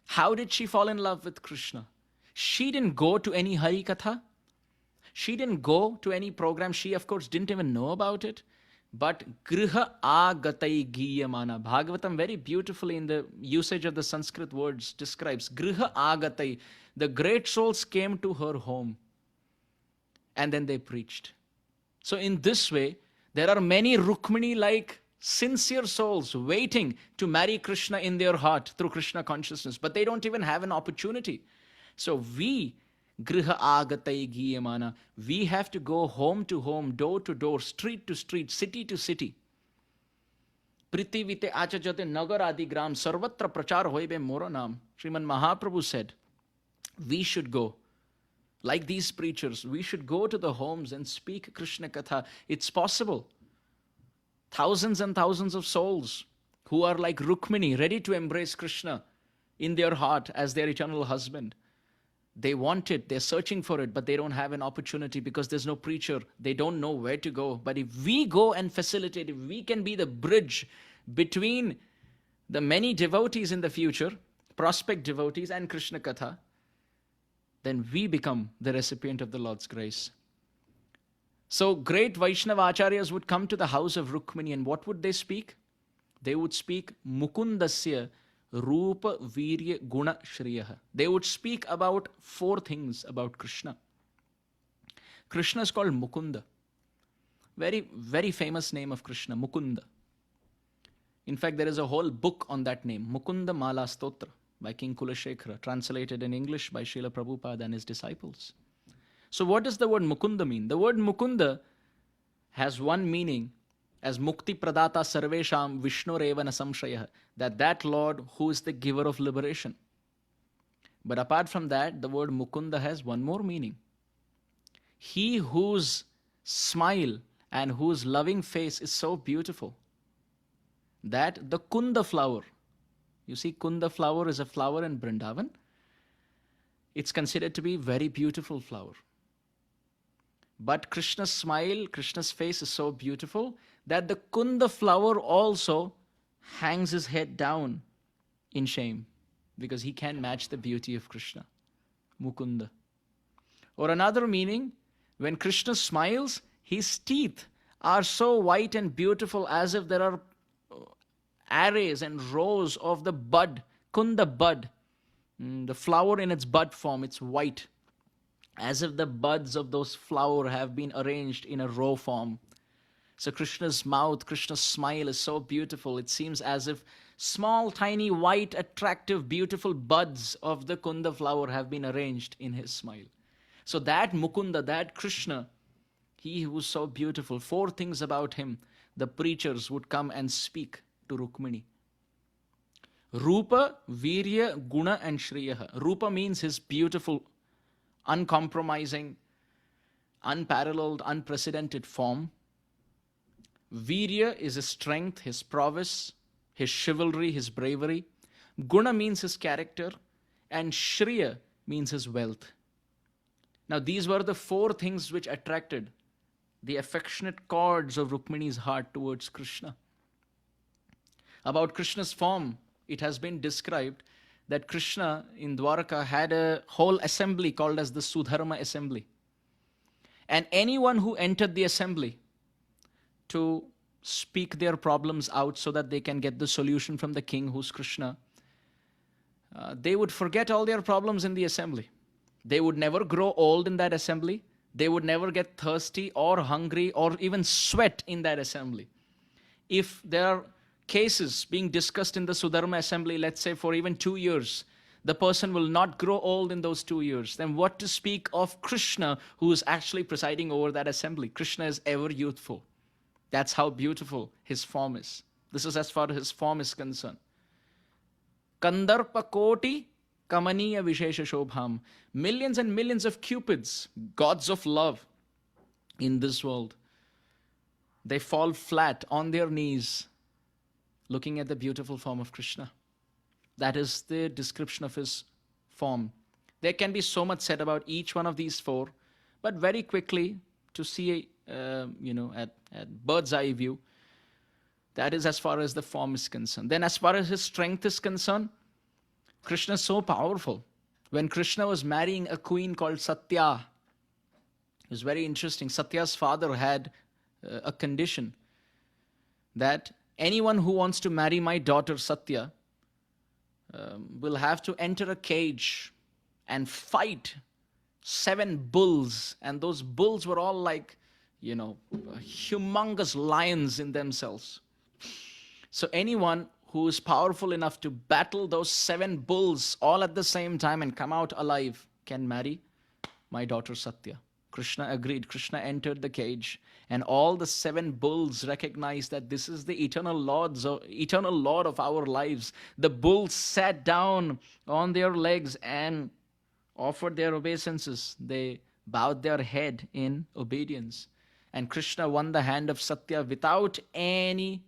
How did she fall in love with Krishna? She didn't go to any Hari Katha. She didn't go to any program. She, of course, didn't even know about it. But griha agatai giyamana. Bhagavatam very beautifully in the usage of the Sanskrit words describes griha agatai. The great souls came to her home and then they preached. So in this way, there are many Rukhmani-like sincere souls waiting to marry Krishna in their heart through Krishna consciousness, but they don't even have an opportunity. So we, griha agatai giyamana, we have to go home to home, door to door, street to street, city to city. Prithivite achajate nagar adi gram sarvatra prachar hoibe moro naam. Sriman Mahaprabhu said, we should go. Like these preachers, we should go to the homes and speak Krishna Katha. It's possible. Thousands and thousands of souls who are like Rukhmani, ready to embrace Krishna in their heart as their eternal husband. They want it, they're searching for it, but they don't have an opportunity because there's no preacher. They don't know where to go. But if we go and facilitate, if we can be the bridge between the many devotees in the future, prospect devotees and Krishna Katha, then we become the recipient of the Lord's grace. So great Vaishnava Acharyas would come to the house of Rukhmani, and what would they speak? They would speak Mukundasya Rupa Virya Guna Shriyaha. They would speak about 4 things about Krishna. Krishna is called Mukunda. Very, very famous name of Krishna, Mukunda. In fact, there is a whole book on that name, Mukunda Mala Stotra, by King Kulashekara, translated in English by Srila Prabhupada and his disciples. So what does the word Mukunda mean? The word Mukunda has one meaning as Mukti Pradata Sarvesham Vishnureva na Samshayah, that Lord who is the giver of liberation. But apart from that, the word Mukunda has one more meaning. He whose smile and whose loving face is so beautiful that the Kunda flower, you see, Kunda flower is a flower in Vrindavan. It's considered to be very beautiful flower. But Krishna's smile, Krishna's face is so beautiful that the Kunda flower also hangs his head down in shame because he can't match the beauty of Krishna, Mukunda. Or another meaning, when Krishna smiles, his teeth are so white and beautiful as if there are arrays and rows of the bud, Kunda bud, the flower in its bud form, it's white, as if the buds of those flowers have been arranged in a row form. So Krishna's mouth, Krishna's smile is so beautiful. It seems as if small, tiny, white, attractive, beautiful buds of the Kunda flower have been arranged in his smile. So that Mukunda, that Krishna, he who was so beautiful, 4 things about him the preachers would come and speak to Rukhmani. Rupa, Virya, Guna and Shriyaha. Rupa means his beautiful, uncompromising, unparalleled, unprecedented form. Virya is his strength, his prowess, his chivalry, his bravery. Guna means his character, and Shriya means his wealth. Now these were the 4 things which attracted the affectionate chords of Rukmini's heart towards Krishna. About Krishna's form, it has been described that Krishna in Dwaraka had a whole assembly called as the Urdharma assembly. And anyone who entered the assembly to speak their problems out so that they can get the solution from the king, who's Krishna, they would forget all their problems in the assembly. They would never grow old in that assembly. They would never get thirsty or hungry or even sweat in that assembly. If there are cases being discussed in the Urdharma assembly, let's say for even 2 years, the person will not grow old in those 2 years. Then what to speak of Krishna, who is actually presiding over that assembly? Krishna is ever youthful. That's how beautiful his form is. This is as far as his form is concerned. Kandarpa koti kamaniya vishesha shobham. Millions and millions of cupids, gods of love in this world, they fall flat on their knees looking at the beautiful form of Krishna. That is the description of his form. There can be so much said about each one of these 4, but very quickly to see, at bird's eye view, that is as far as the form is concerned. Then as far as his strength is concerned, Krishna is so powerful. When Krishna was marrying a queen called Satya, it was very interesting. Satya's father had a condition that anyone who wants to marry my daughter Satya will have to enter a cage and fight 7 bulls. And those bulls were all like, humongous lions in themselves. So anyone who is powerful enough to battle those 7 bulls all at the same time and come out alive can marry my daughter Satya. Krishna agreed. Krishna entered the cage, and all the 7 bulls recognized that this is the eternal Lord of our lives. The bulls sat down on their legs and offered their obeisances. They bowed their head in obedience. And Krishna won the hand of Satya without any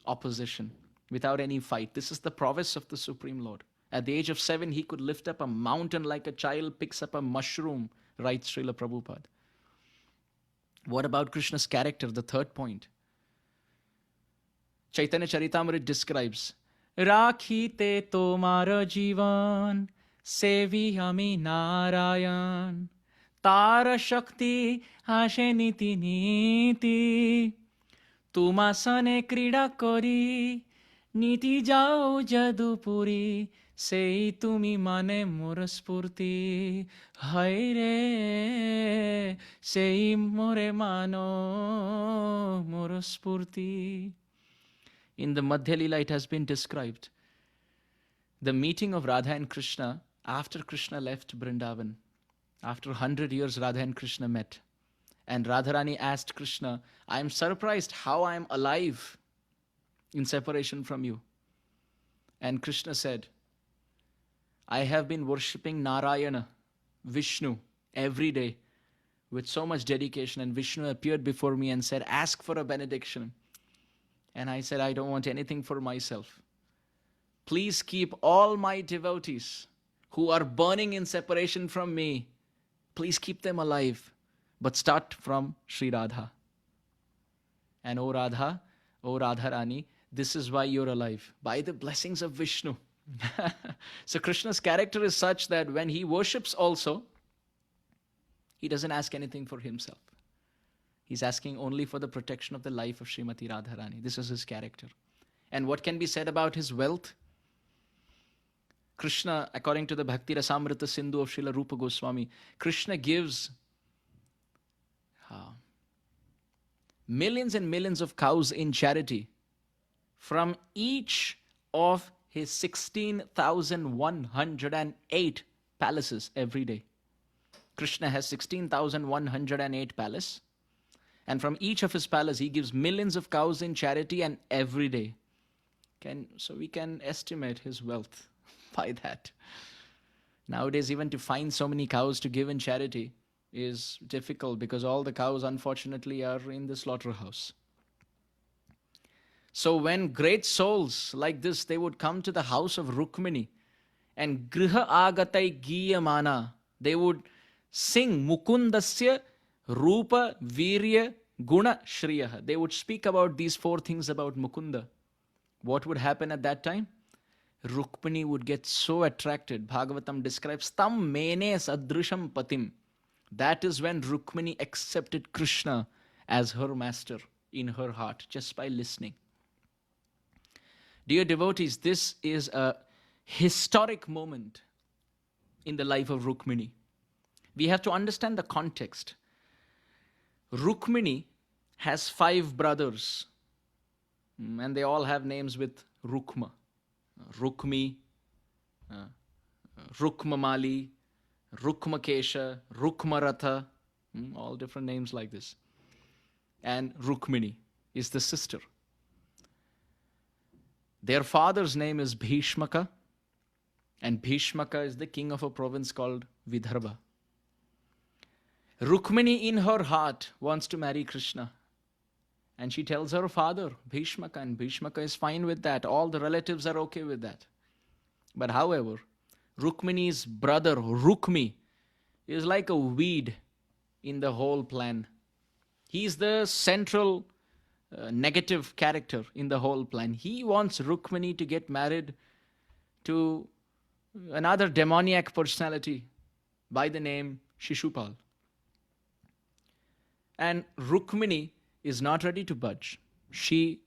opposition, without any fight. This is the prowess of the Supreme Lord. At the age of 7, he could lift up a mountain like a child picks up a mushroom, writes Srila Prabhupada. What about Krishna's character? The 3rd point. Chaitanya Charitamrita describes, Rakhite tomara jivan, sevi hami Narayan, tara shakti ashe niti niti, tuma sane krida kori, niti jao jadupuri, sei tumi mane mor spurti, hai re, sei more mano mor spurti. In the Madhya Lila, it has been described the meeting of Radha and Krishna after Krishna left Vrindavan. After 100 years, Radha and Krishna met. And Radharani asked Krishna, I am surprised how I am alive in separation from you. And Krishna said, I have been worshipping Narayana, Vishnu, every day, with so much dedication, and Vishnu appeared before me and said, ask for a benediction. And I said, I don't want anything for myself. Please keep all my devotees who are burning in separation from me, please keep them alive, but start from Sri Radha. And O Radha, O Radharani, this is why you're alive, by the blessings of Vishnu. So Krishna's character is such that when he worships also, he doesn't ask anything for himself. He's asking only for the protection of the life of Srimati Radharani. This is his character. And what can be said about his wealth? Krishna, according to the Bhakti Rasamrita Sindhu of Srila Rupa Goswami, Krishna gives millions and millions of cows in charity from each of his 16,108 palaces every day. Krishna has 16,108 palaces, and from each of his palaces he gives millions of cows in charity, and every day. So we can estimate his wealth by that. Nowadays, even to find so many cows to give in charity is difficult, because all the cows, unfortunately, are in the slaughterhouse. So when great souls like this, they would come to the house of Rukhmani, and Griha Agatai Giyamana, they would sing Mukundasya Rupa Virya Guna Shriyaha. They would speak about these four things about Mukunda. What would happen at that time? Rukhmani would get so attracted. Bhagavatam describes Tam Mene Sadrisham Patim. That is when Rukhmani accepted Krishna as her master in her heart, just by listening. Dear devotees, this is a historic moment in the life of Rukhmani. We have to understand the context. Rukhmani has 5 brothers, and they all have names with Rukhma. Rukhmi, Rukhmamali, Rukhmakesha, Rukhmaratha, all different names like this. And Rukhmani is the sister. Their father's name is Bhishmaka, and Bhishmaka is the king of a province called Vidarbha. Rukhmani in her heart wants to marry Krishna. And she tells her father, Bhishmaka, and Bhishmaka is fine with that. All the relatives are okay with that. But however, Rukhmani's brother, Rukhmi, is like a weed in the whole plan. He's the central negative character in the whole plan. He wants Rukhmani to get married to another demoniac personality by the name Shishupal. And Rukhmani is not ready to budge. She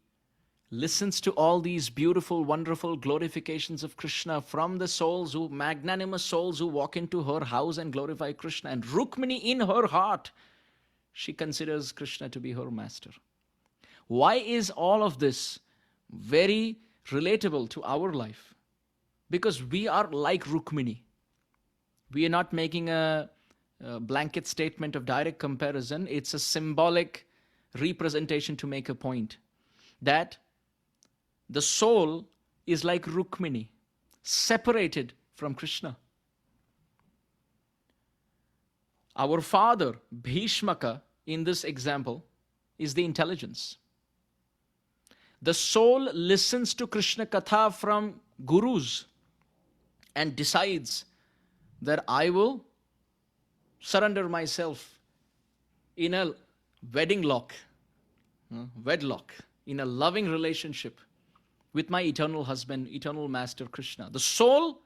listens to all these beautiful, wonderful glorifications of Krishna from the souls magnanimous souls who walk into her house and glorify Krishna. And Rukhmani in her heart, she considers Krishna to be her master. Why is all of this very relatable to our life? Because we are like Rukhmani. We are not making a blanket statement of direct comparison. It's a symbolic representation to make a point that the soul is like Rukhmani, separated from Krishna. Our father, Bhishmaka, in this example, is the intelligence. The soul listens to Krishna Katha from gurus and decides that I will surrender myself in a wedlock, in a loving relationship with my eternal husband, eternal master Krishna. The soul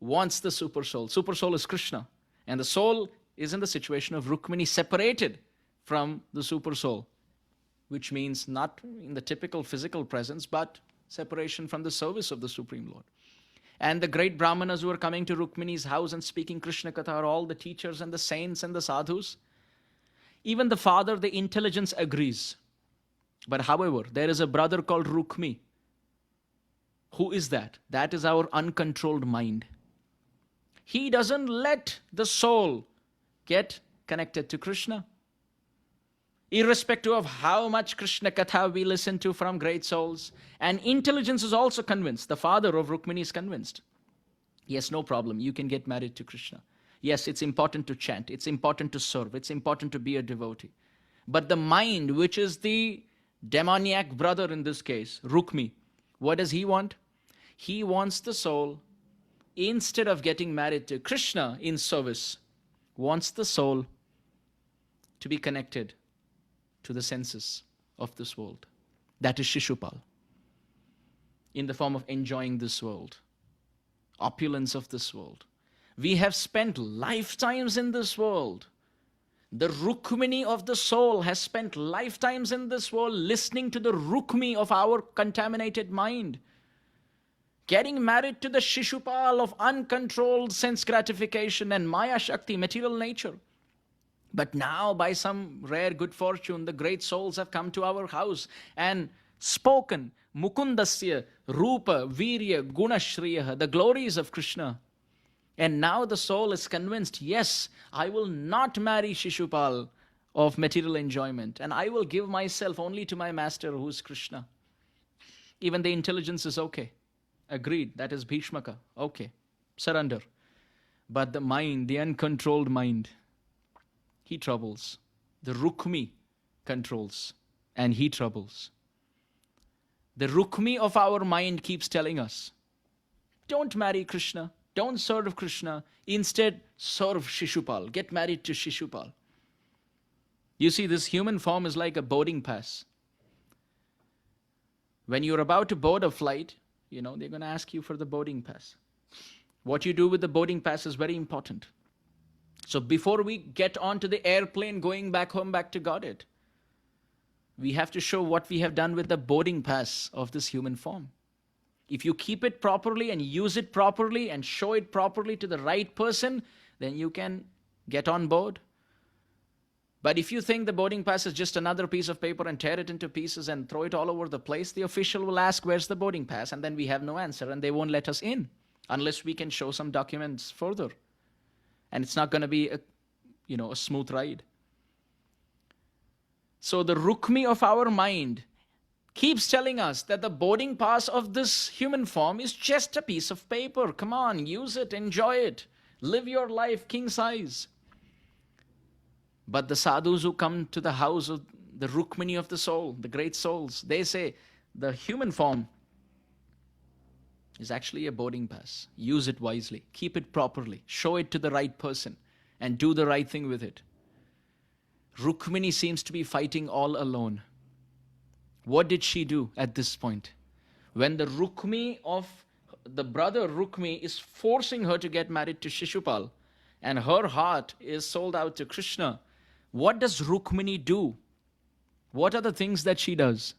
wants the super soul. Super soul is Krishna. And the soul is in the situation of Rukhmani, separated from the super soul, which means not in the typical physical presence, but separation from the service of the Supreme Lord. And the great Brahmanas who are coming to Rukhmani's house and speaking Krishna Katha are all the teachers and the saints and the sadhus. Even the father, the intelligence agrees. But however, there is a brother called Rukhmi. Who is that? That is our uncontrolled mind. He doesn't let the soul get connected to Krishna. Irrespective of how much Krishna Katha we listen to from great souls. And intelligence is also convinced. The father of Rukhmani is convinced. Yes, no problem. You can get married to Krishna. Yes, it's important to chant. It's important to serve. It's important to be a devotee. But the mind, which is the demoniac brother in this case, Rukhmi, what does he want? He wants the soul, instead of getting married to Krishna in service, wants the soul to be connected to the senses of this world. That is Shishupal, in the form of enjoying this world, opulence of this world. We have spent lifetimes in this world. The Rukhmani of the soul has spent lifetimes in this world listening to the Rukhmi of our contaminated mind, getting married to the Shishupal of uncontrolled sense gratification and Maya Shakti, material nature. But now, by some rare good fortune, the great souls have come to our house and spoken Mukundasya, Rupa, Virya, Gunashriya, the glories of Krishna. And now the soul is convinced, yes, I will not marry Shishupal of material enjoyment, and I will give myself only to my master, who is Krishna. Even the intelligence is okay. Agreed, that is Bhishmaka. Okay, surrender. But the mind, the uncontrolled mind, he troubles. The Rukhmi controls, and he troubles. The Rukhmi of our mind keeps telling us, don't marry Krishna. Don't serve Krishna. Instead, serve Shishupal. Get married to Shishupal. You see, this human form is like a boarding pass. When you're about to board a flight, they're going to ask you for the boarding pass. What you do with the boarding pass is very important. So before we get onto the airplane going back home, back to Godhead, we have to show what we have done with the boarding pass of this human form. If you keep it properly and use it properly and show it properly to the right person, then you can get on board. But if you think the boarding pass is just another piece of paper and tear it into pieces and throw it all over the place, the official will ask, where's the boarding pass? And then we have no answer, and they won't let us in unless we can show some documents further. And it's not going to be a smooth ride. So the Rukhmi of our mind keeps telling us that the boarding pass of this human form is just a piece of paper. Come on, use it, enjoy it. Live your life king size. But the sadhus who come to the house of the Rukhmani of the soul, the great souls, they say the human form is actually a boarding pass. Use it wisely. Keep it properly. Show it to the right person and do the right thing with it. Rukhmani seems to be fighting all alone. What did she do at this point? When the Rukhmi of the brother Rukhmi is forcing her to get married to Shishupal and her heart is sold out to Krishna, what does Rukhmani do? What are the things that she does?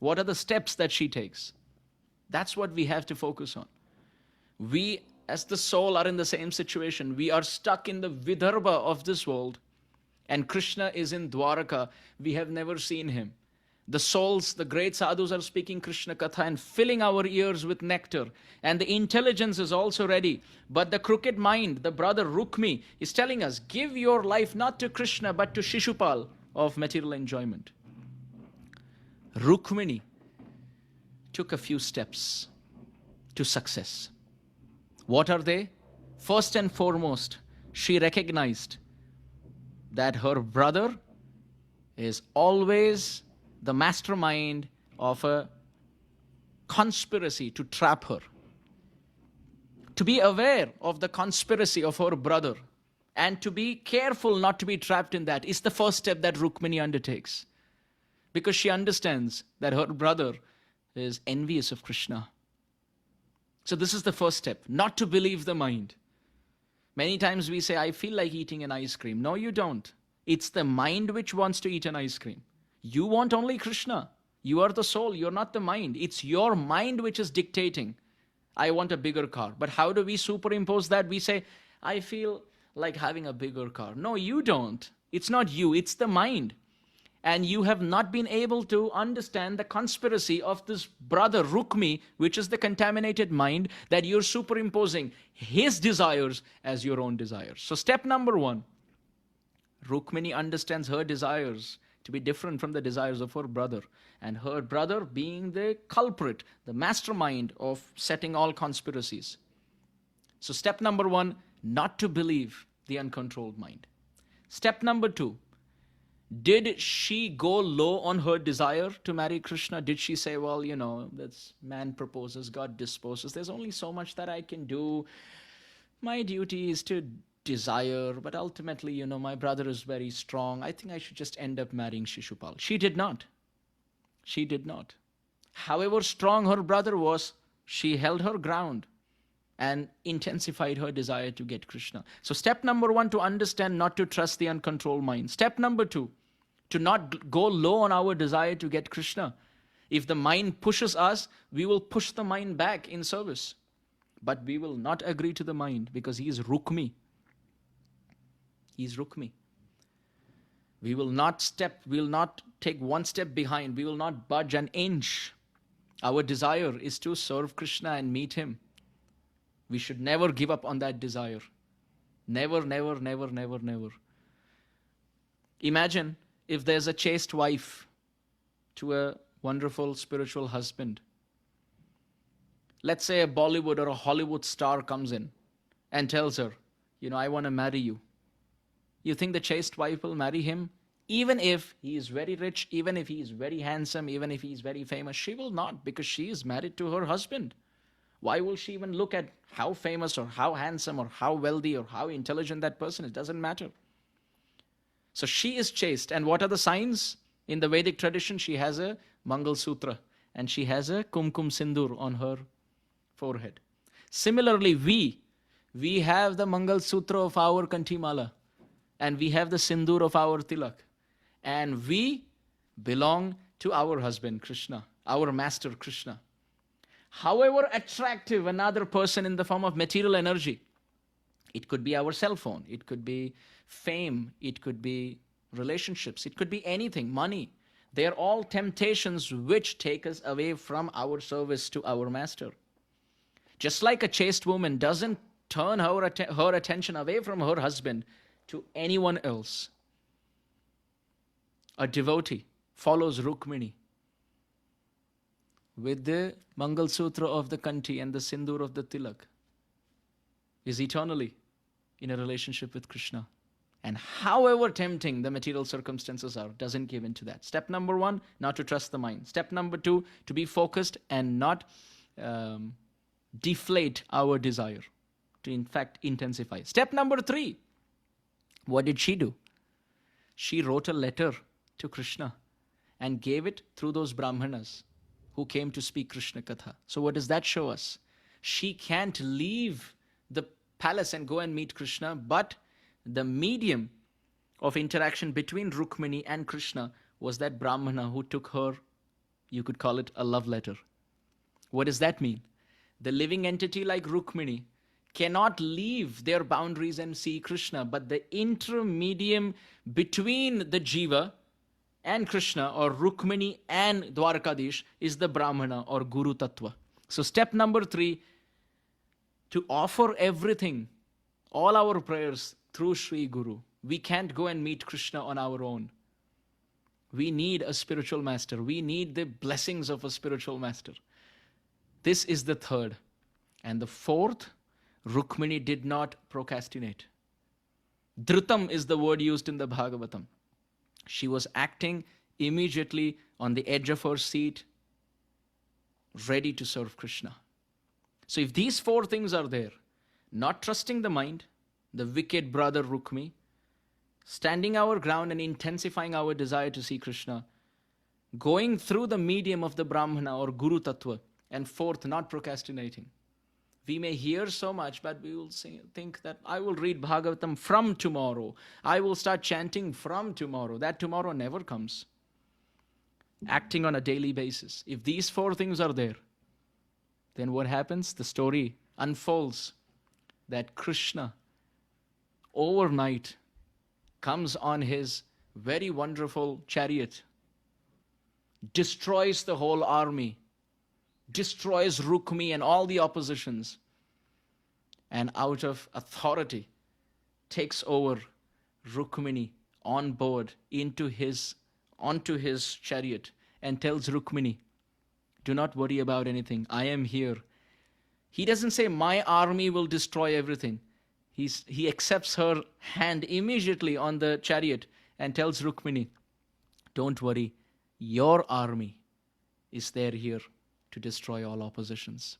What are the steps that she takes? That's what we have to focus on. We, as the soul, are in the same situation. We are stuck in the Vidarbha of this world, and Krishna is in Dwaraka. We have never seen him. The souls, the great sadhus are speaking Krishna Katha and filling our ears with nectar. And the intelligence is also ready. But the crooked mind, the brother Rukhmi, is telling us, give your life not to Krishna but to Shishupal of material enjoyment. Rukhmani took a few steps to success. What are they? First and foremost, she recognized that her brother is always the mastermind of a conspiracy to trap her. To be aware of the conspiracy of her brother and to be careful not to be trapped in that is the first step that Rukhmani undertakes. Because she understands that her brother is envious of Krishna. So this is the first step, not to believe the mind. Many times we say, I feel like eating an ice cream. No, you don't. It's the mind which wants to eat an ice cream. You want only Krishna. You are the soul, you're not the mind. It's your mind which is dictating, I want a bigger car. But how do we superimpose that? We say, I feel like having a bigger car. No, you don't. It's not you, it's the mind. And you have not been able to understand the conspiracy of this brother Rukhmi, which is the contaminated mind, that you're superimposing his desires as your own desires. So step number one, Rukhmani understands her desires to be different from the desires of her brother, and her brother being the culprit, the mastermind of setting all conspiracies. So step number one, not to believe the uncontrolled mind. Step number 2, did she go low on her desire to marry Krishna? Did she say, well, that's man proposes, God disposes. There's only so much that I can do. My duty is to desire, but ultimately, my brother is very strong. I think I should just end up marrying Shishupal. She did not. She did not. However strong her brother was, she held her ground and intensified her desire to get Krishna. So step number 1, to understand, not to trust the uncontrolled mind. Step number 2, to not go low on our desire to get Krishna. If the mind pushes us, we will push the mind back in service. But we will not agree to the mind, because he is Rukhmi. He is Rukhmi. We will not take one step behind. We will not budge an inch. Our desire is to serve Krishna and meet him. We should never give up on that desire. Never, never, never, never, never. Imagine if there's a chaste wife to a wonderful spiritual husband. Let's say a Bollywood or a Hollywood star comes in and tells her, I want to marry you. You think the chaste wife will marry him? Even if he is very rich, even if he is very handsome, even if he is very famous, she will not, because she is married to her husband. Why will she even look at how famous or how handsome or how wealthy or how intelligent that person is? It doesn't matter. So she is chaste. And what are the signs? In the Vedic tradition, she has a Mangal Sutra and she has a Kumkum Sindur on her forehead. Similarly, we have the Mangal Sutra of our Kantimala and we have the Sindur of our Tilak. And we belong to our husband, Krishna, our master, Krishna. However attractive another person in the form of material energy, it could be our cell phone, it could be fame, it could be relationships, it could be anything, money. They are all temptations which take us away from our service to our master. Just like a chaste woman doesn't turn her attention away from her husband to anyone else, a devotee follows Rukhmani with the Mangal Sutra of the Kanti and the Sindur of the Tilak, is eternally in a relationship with Krishna. And however tempting the material circumstances are, doesn't give in to that. Step number 1, not to trust the mind. Step number 2, to be focused and not deflate our desire, to in fact intensify. Step number 3, what did she do? She wrote a letter to Krishna and gave it through those Brahmanas who came to speak Krishna Katha. So what does that show us? She can't leave the palace and go and meet Krishna, but the medium of interaction between Rukhmani and Krishna was that Brahmana who took her, you could call it a love letter. What does that mean? The living entity like Rukhmani cannot leave their boundaries and see Krishna, but the intermedium between the Jiva and Krishna, or Rukhmani and Dwarkadish, is the Brahmana or Guru Tattva. So step number 3, to offer everything, all our prayers through Sri Guru. We can't go and meet Krishna on our own. We need a spiritual master. We need the blessings of a spiritual master. This is the 3rd. And the 4th, Rukhmani did not procrastinate. Dhritam is the word used in the Bhagavatam. She was acting immediately on the edge of her seat, ready to serve Krishna. So if these 4 things are there, not trusting the mind, the wicked brother Rukhmi, standing our ground and intensifying our desire to see Krishna, going through the medium of the Brahmana or Guru Tattva, and 4th, not procrastinating. We may hear so much, but we will think that I will read Bhagavatam from tomorrow. I will start chanting from tomorrow. That tomorrow never comes. Acting on a daily basis. If these 4 things are there, then what happens? The story unfolds that Krishna overnight comes on his very wonderful chariot, destroys the whole army, destroys Rukhmi and all the oppositions, and out of authority takes over Rukhmani on board onto his chariot and tells Rukhmani, do not worry about anything. I am here. He doesn't say my army will destroy everything. he accepts her hand immediately on the chariot and tells Rukhmani, don't worry, your army is there here to destroy all oppositions.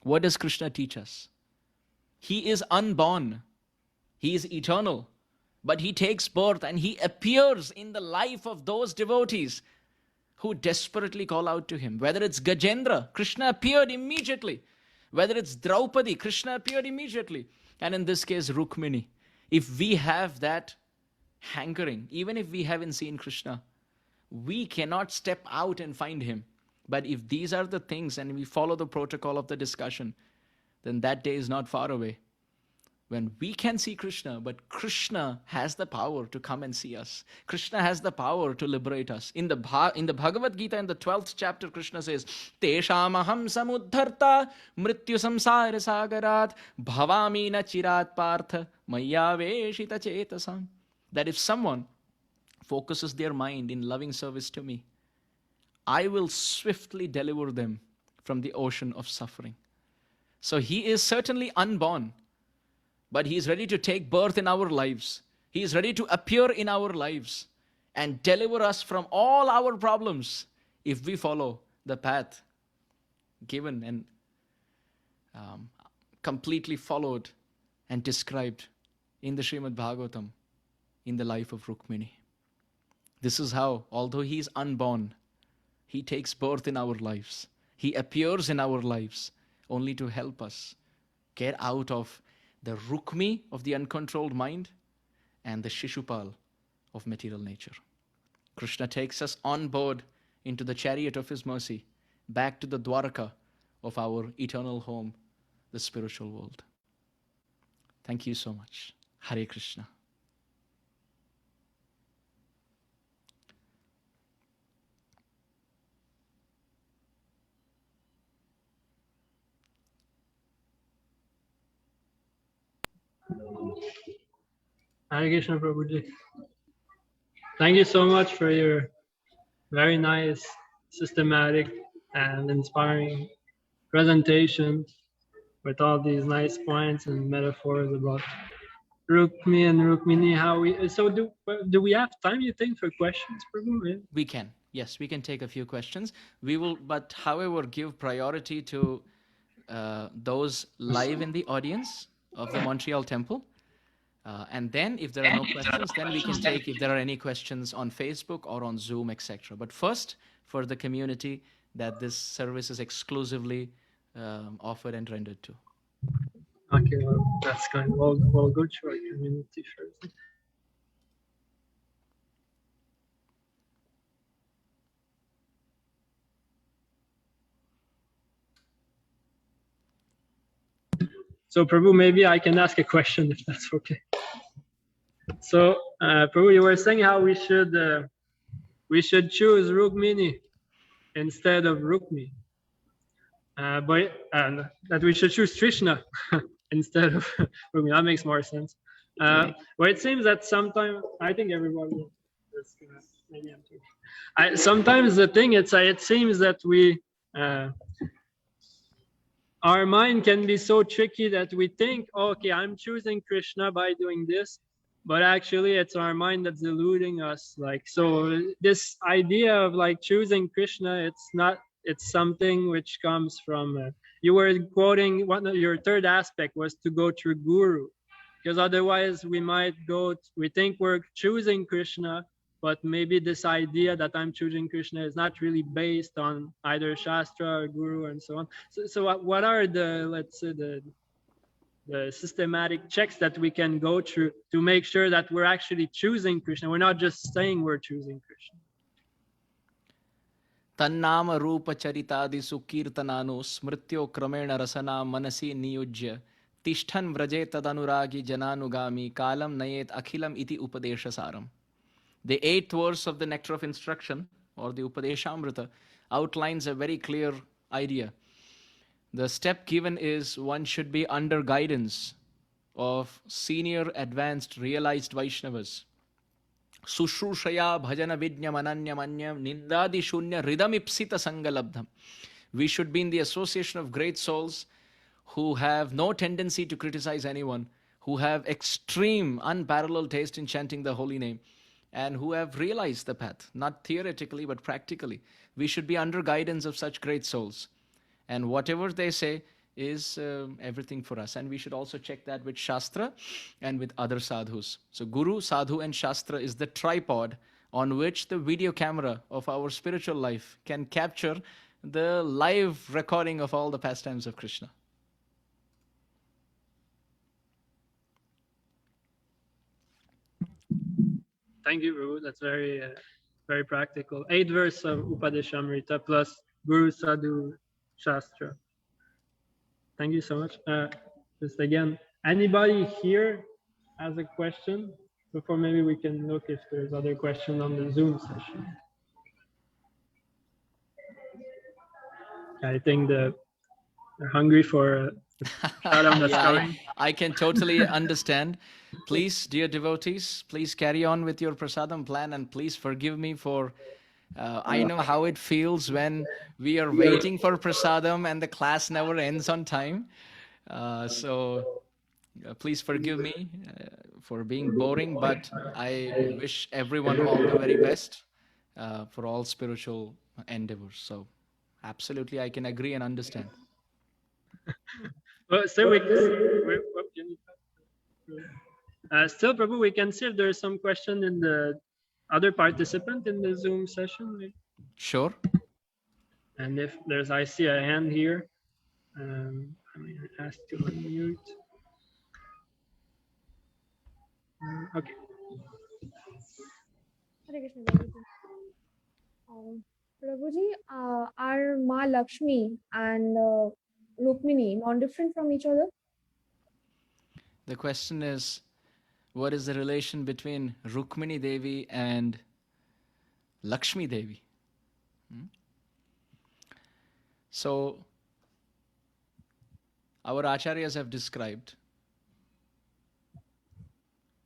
What does Krishna teach us? He is unborn. He is eternal. But he takes birth and he appears in the life of those devotees who desperately call out to him. Whether it's Gajendra, Krishna appeared immediately. Whether it's Draupadi, Krishna appeared immediately. And in this case, Rukhmani. If we have that hankering, even if we haven't seen Krishna, we cannot step out and find him. But if these are the things and we follow the protocol of the discussion, then that day is not far away when we can see Krishna, but Krishna has the power to come and see us. Krishna has the power to liberate us. In the Bhagavad Gita, in the 12th chapter, Krishna says, Tesham aham samuddharta mrityu samsara sagarat bhavami na chirat partha maya veshita chetasam. That if someone focuses their mind in loving service to me, I will swiftly deliver them from the ocean of suffering. So he is certainly unborn, but he is ready to take birth in our lives. He is ready to appear in our lives and deliver us from all our problems if we follow the path given and completely followed and described in the Srimad Bhagavatam in the life of Rukhmani. This is how, although he is unborn, he takes birth in our lives. He appears in our lives only to help us get out of the Rukmi of the uncontrolled mind and the Shishupal of material nature. Krishna takes us on board into the chariot of his mercy, back to the Dwaraka of our eternal home, the spiritual world. Thank you so much. Hare Krishna. Hare Krishna Prabhuji. Thank you so much for your very nice, systematic, and inspiring presentation with all these nice points and metaphors about Rukmi and Rukmini. Do we have time, you think, for questions, Prabhu? We can. Yes, we can take a few questions. We will, but however, give priority to those live in the audience of the Montreal temple. And then if there are no questions, then we can take if there are any questions on Facebook or on Zoom, etc. But first, for the community that this service is exclusively offered and rendered to. Okay, well, that's kind. We'll go to our community first. So Prabhu, maybe I can ask a question if that's okay. So Prabhu, you were saying how we should choose Rukmini instead of Rukmi, but that we should choose Krishna instead of Rukmi. That makes more sense. Well, it seems that sometimes I think everybody. Maybe I'm too. Sometimes the thing it seems that we. Our mind can be so tricky that we think, okay, I'm choosing Krishna by doing this, but actually it's our mind that's deluding us. Like, so this idea of like choosing Krishna, it's something which comes from, you were quoting your third aspect was to go through Guru, because otherwise we think we're choosing Krishna, but maybe this idea that I'm choosing Krishna is not really based on either Shastra or Guru and so on. So what are let's say the systematic checks that we can go through to make sure that we're actually choosing Krishna? We're not just saying we're choosing Krishna. Tannama rupa charitadi sukirtanano smrityo kramena rasana manasi niyujya tishthan vraje tadanuragi jananugami kalam nayet akhilam iti upadeshasaram. The 8th verse of the Nectar of Instruction, or the Upadeshamrita, outlines a very clear idea. The step given is one should be under guidance of senior, advanced, realized Vaishnavas. Sushrushaya bhajana vidnya mananya manyam nindadi shunya ridamipsita sangalabdham. We should be in the association of great souls who have no tendency to criticize anyone, who have extreme, unparalleled taste in chanting the holy name, and who have realized the path, not theoretically but practically. We should be under guidance of such great souls. And whatever they say is everything for us. And we should also check that with Shastra and with other sadhus. So Guru, Sadhu, and Shastra is the tripod on which the video camera of our spiritual life can capture the live recording of all the pastimes of Krishna. Thank you, Prabhu. That's very practical. 8 verse of Upadeshamrita plus Guru, Sadhu, Shastra. Thank you so much. Just again, anybody here has a question before maybe we can look if there's other questions on the Zoom session. I think they're hungry for Sharam that's coming. I can totally understand. Please, dear devotees, please carry on with your prasadam plan, and please forgive me for I know how it feels when we are waiting for prasadam and the class never ends on time. So please forgive me for being boring, but I wish everyone all the very best for all spiritual endeavors. So absolutely, I can agree and understand. Well, still, still, Prabhu, we can see if there's some question in the other participant in the Zoom session. Sure. And if there's, I see a hand here. I'm going to ask to unmute. Okay. Hare Krishna, Devi. Prabhuji, are Ma Lakshmi and Rukhmani non-different from each other? The question is, what is the relation between Rukhmani Devi and Lakshmi Devi? So, our acharyas have described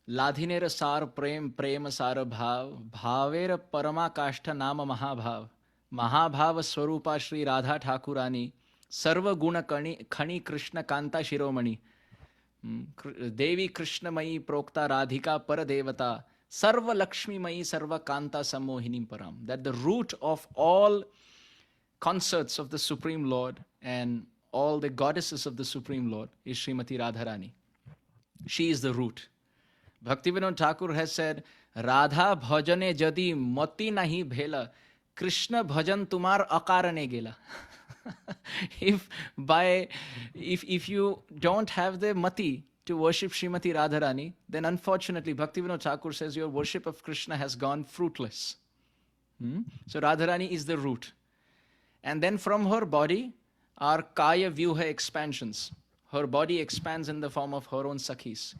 Ladhinera sar prem, prema sar bhav, bhavera parama kashta nama mahabhav, mahabhava swarupa Shri Radha Thakurani, sarva guna khani Krishna kanta shiromani, Devi Krishna Mai Prokta Radhika Paradevata, Sarva Lakshmi Mai Sarva Kanta Sammohinim Param. That the root of all concerts of the Supreme Lord and all the goddesses of the Supreme Lord is Srimati Radharani. She is the root. Bhaktivinoda Thakur has said, Radha bhajane jadi mati nahi bhela, Krishna bhajan tumar akarane gela. If you don't have the mati to worship Srimati Radharani, then unfortunately Bhaktivinoda Thakur says your worship of Krishna has gone fruitless. So Radharani is the root. And then from her body are Kaya Vyuha expansions. Her body expands in the form of her own Sakhis.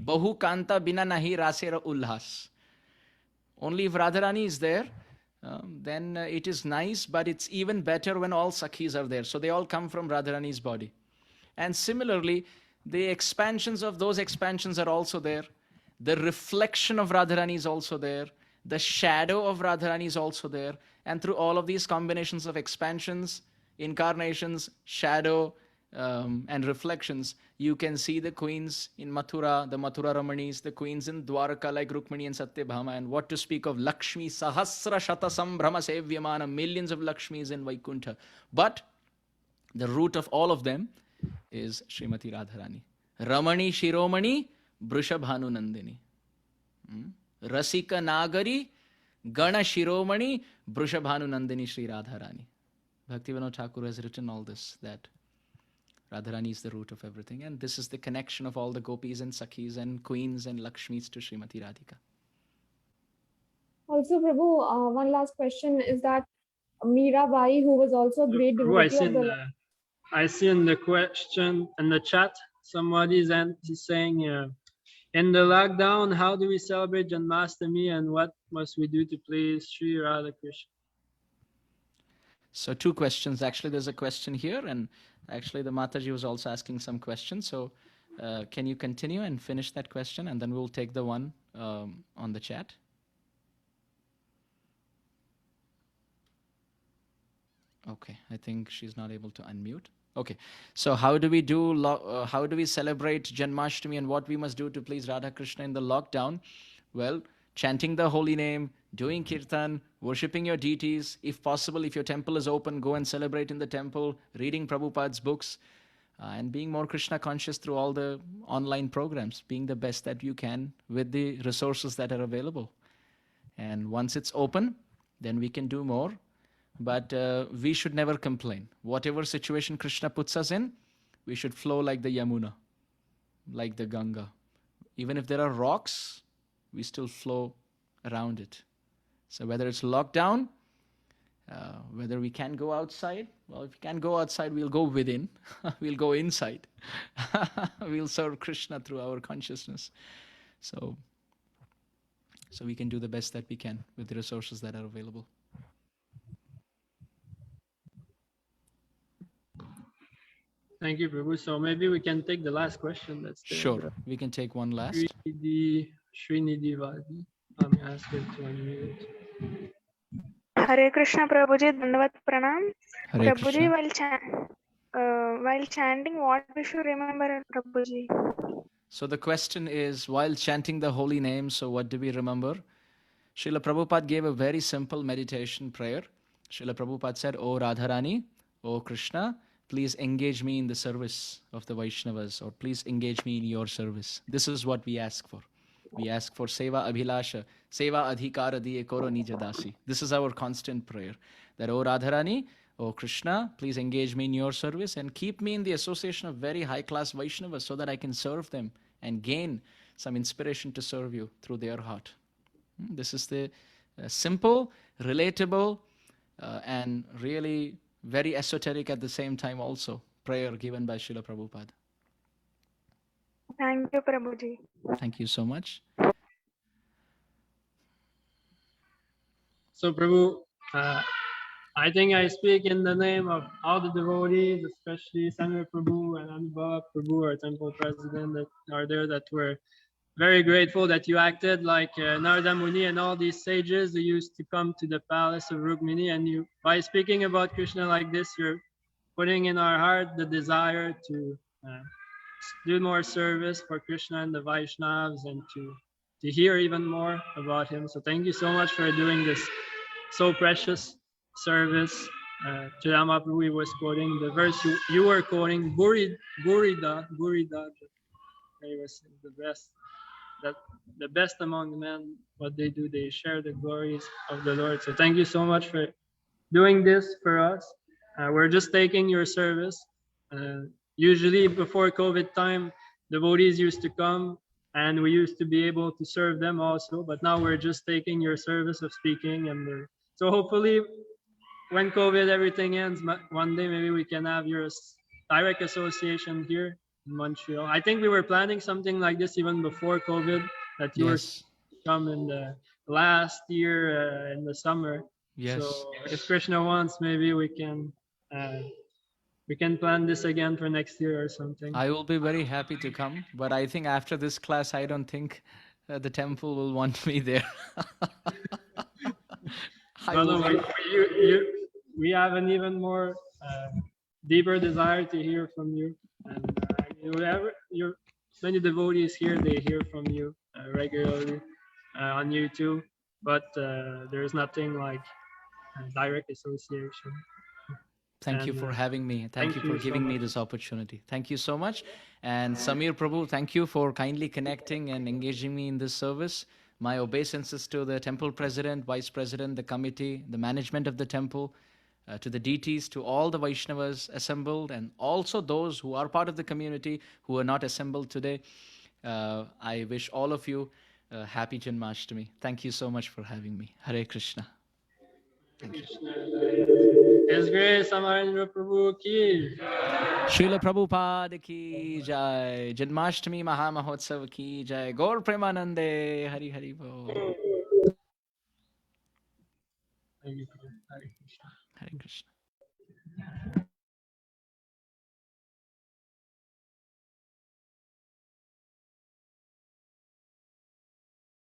Bahu Kanta Bina Nahi Rasera Ulhas. Only if Radharani is there, then it is nice, but it's even better when all Sakhis are there. So they all come from Radharani's body. And similarly, the expansions of those expansions are also there. The reflection of Radharani is also there. The shadow of Radharani is also there. And through all of these combinations of expansions, incarnations, shadow, and reflections, you can see the queens in Mathura, the Mathura Ramanis, the queens in Dwaraka like Rukhmani and Satyabhama, and what to speak of Lakshmi, Sahasra Shata Sambrahma Sevyamana, millions of Lakshmis in Vaikuntha. But the root of all of them is Srimati Radharani. Ramani Shiromani, Brishabhanu Nandini. Rasika Nagari, Gana Shiromani, Brishabhanu Nandini Sri Radharani. Bhaktivinoda Thakur has written all this, that Radharani is the root of everything, and this is the connection of all the gopis and sakhis and queens and Lakshmis to Srimati Radhika. Also, Prabhu, one last question is that Mirabai, who was also a great devotee of the... I see in the question, in the chat, somebody's saying, in the lockdown, how do we celebrate Janmashtami and what must we do to please Sri Radha Krishna? So 2 questions. Actually, there's a question here, and actually the Mataji was also asking some questions. So can you continue and finish that question, and then we'll take the one on the chat. Okay, I think she's not able to unmute. Okay. So how do we how do we celebrate Janmashtami and what we must do to please Radha Krishna in the lockdown? Well, chanting the holy name, doing kirtan, worshipping your deities. If possible, if your temple is open, go and celebrate in the temple, reading Prabhupada's books, and being more Krishna conscious through all the online programs, being the best that you can with the resources that are available. And once it's open, then we can do more. But we should never complain. Whatever situation Krishna puts us in, we should flow like the Yamuna, like the Ganga. Even if there are rocks, we still flow around it. So whether it's lockdown, whether we can go outside, well, if we can go outside, we'll go within. We'll go inside. We'll serve Krishna through our consciousness. So we can do the best that we can with the resources that are available. Thank you, Prabhu. So maybe we can take the last question. That's there. Sure, we can take one last. Srinidhi Vadi. I'm asking to unmute. Hare Krishna Prabhuji, Dandavat Pranam. Hare Prabhuji, Krishna. while chanting, what we should remember, Prabhuji? So the question is, while chanting the holy name, so what do we remember? Srila Prabhupada gave a very simple meditation prayer. Srila Prabhupada said, O Radharani, O Krishna, please engage me in the service of the Vaishnavas, or please engage me in your service. This is what we ask for. We ask for Seva Abhilasha, Seva Adhikara Diye Koro Nijadasi. This is our constant prayer. That, O Radharani, O Krishna, please engage me in your service and keep me in the association of very high-class Vaishnavas so that I can serve them and gain some inspiration to serve you through their heart. This is the simple, relatable, and really very esoteric at the same time also prayer given by Srila Prabhupada. Thank you, Prabhuji. Thank you so much. So Prabhu, I think I speak in the name of all the devotees, especially Samuel Prabhu and Anubhav Prabhu, our temple president, that are there, that were very grateful that you acted like Narada Muni and all these sages who used to come to the palace of Rukhmani, and you, by speaking about Krishna like this, you're putting in our heart the desire to do more service for Krishna and the Vaishnavas, and to hear even more about him. So thank you so much for doing this so precious service. Chidama Prabhu was quoting the verse you were quoting, Burida. He was the best. That the best among men, what they do, they share the glories of the Lord. So thank you so much for doing this for us. We're just taking your service. Usually before COVID time, devotees used to come and we used to be able to serve them also, but now we're just taking your service of speaking. And so hopefully when COVID everything ends, one day maybe we can have your direct association here in Montreal. I think we were planning something like this even before COVID, that you were come in the last year in the summer. Yes. So if Krishna wants, maybe we can plan this again for next year or something. I will be very happy to come, but I think after this class, I don't think the temple will want me there. We have an even more deeper desire to hear from you. And whatever many devotees here, they hear from you regularly on YouTube, but there's nothing like direct association. Thank you for having me. Thank you for giving me this opportunity. Thank you so much. And Samir Prabhu, thank you for kindly connecting and engaging me in this service. My obeisances to the temple president, vice president, the committee, the management of the temple, to the deities, to all the Vaishnavas assembled, and also those who are part of the community who are not assembled today. I wish all of you a happy Janmashtami. Thank you so much for having me. Hare Krishna. Thank you. His Grace Amarendra Prabhu ki. Srila Prabhupada ki jai. Janmashtami Mahamahotsav ki jai. Gaur Premanande. Hari Hari Bo. Thank you. Hare Krishna. Hare Krishna.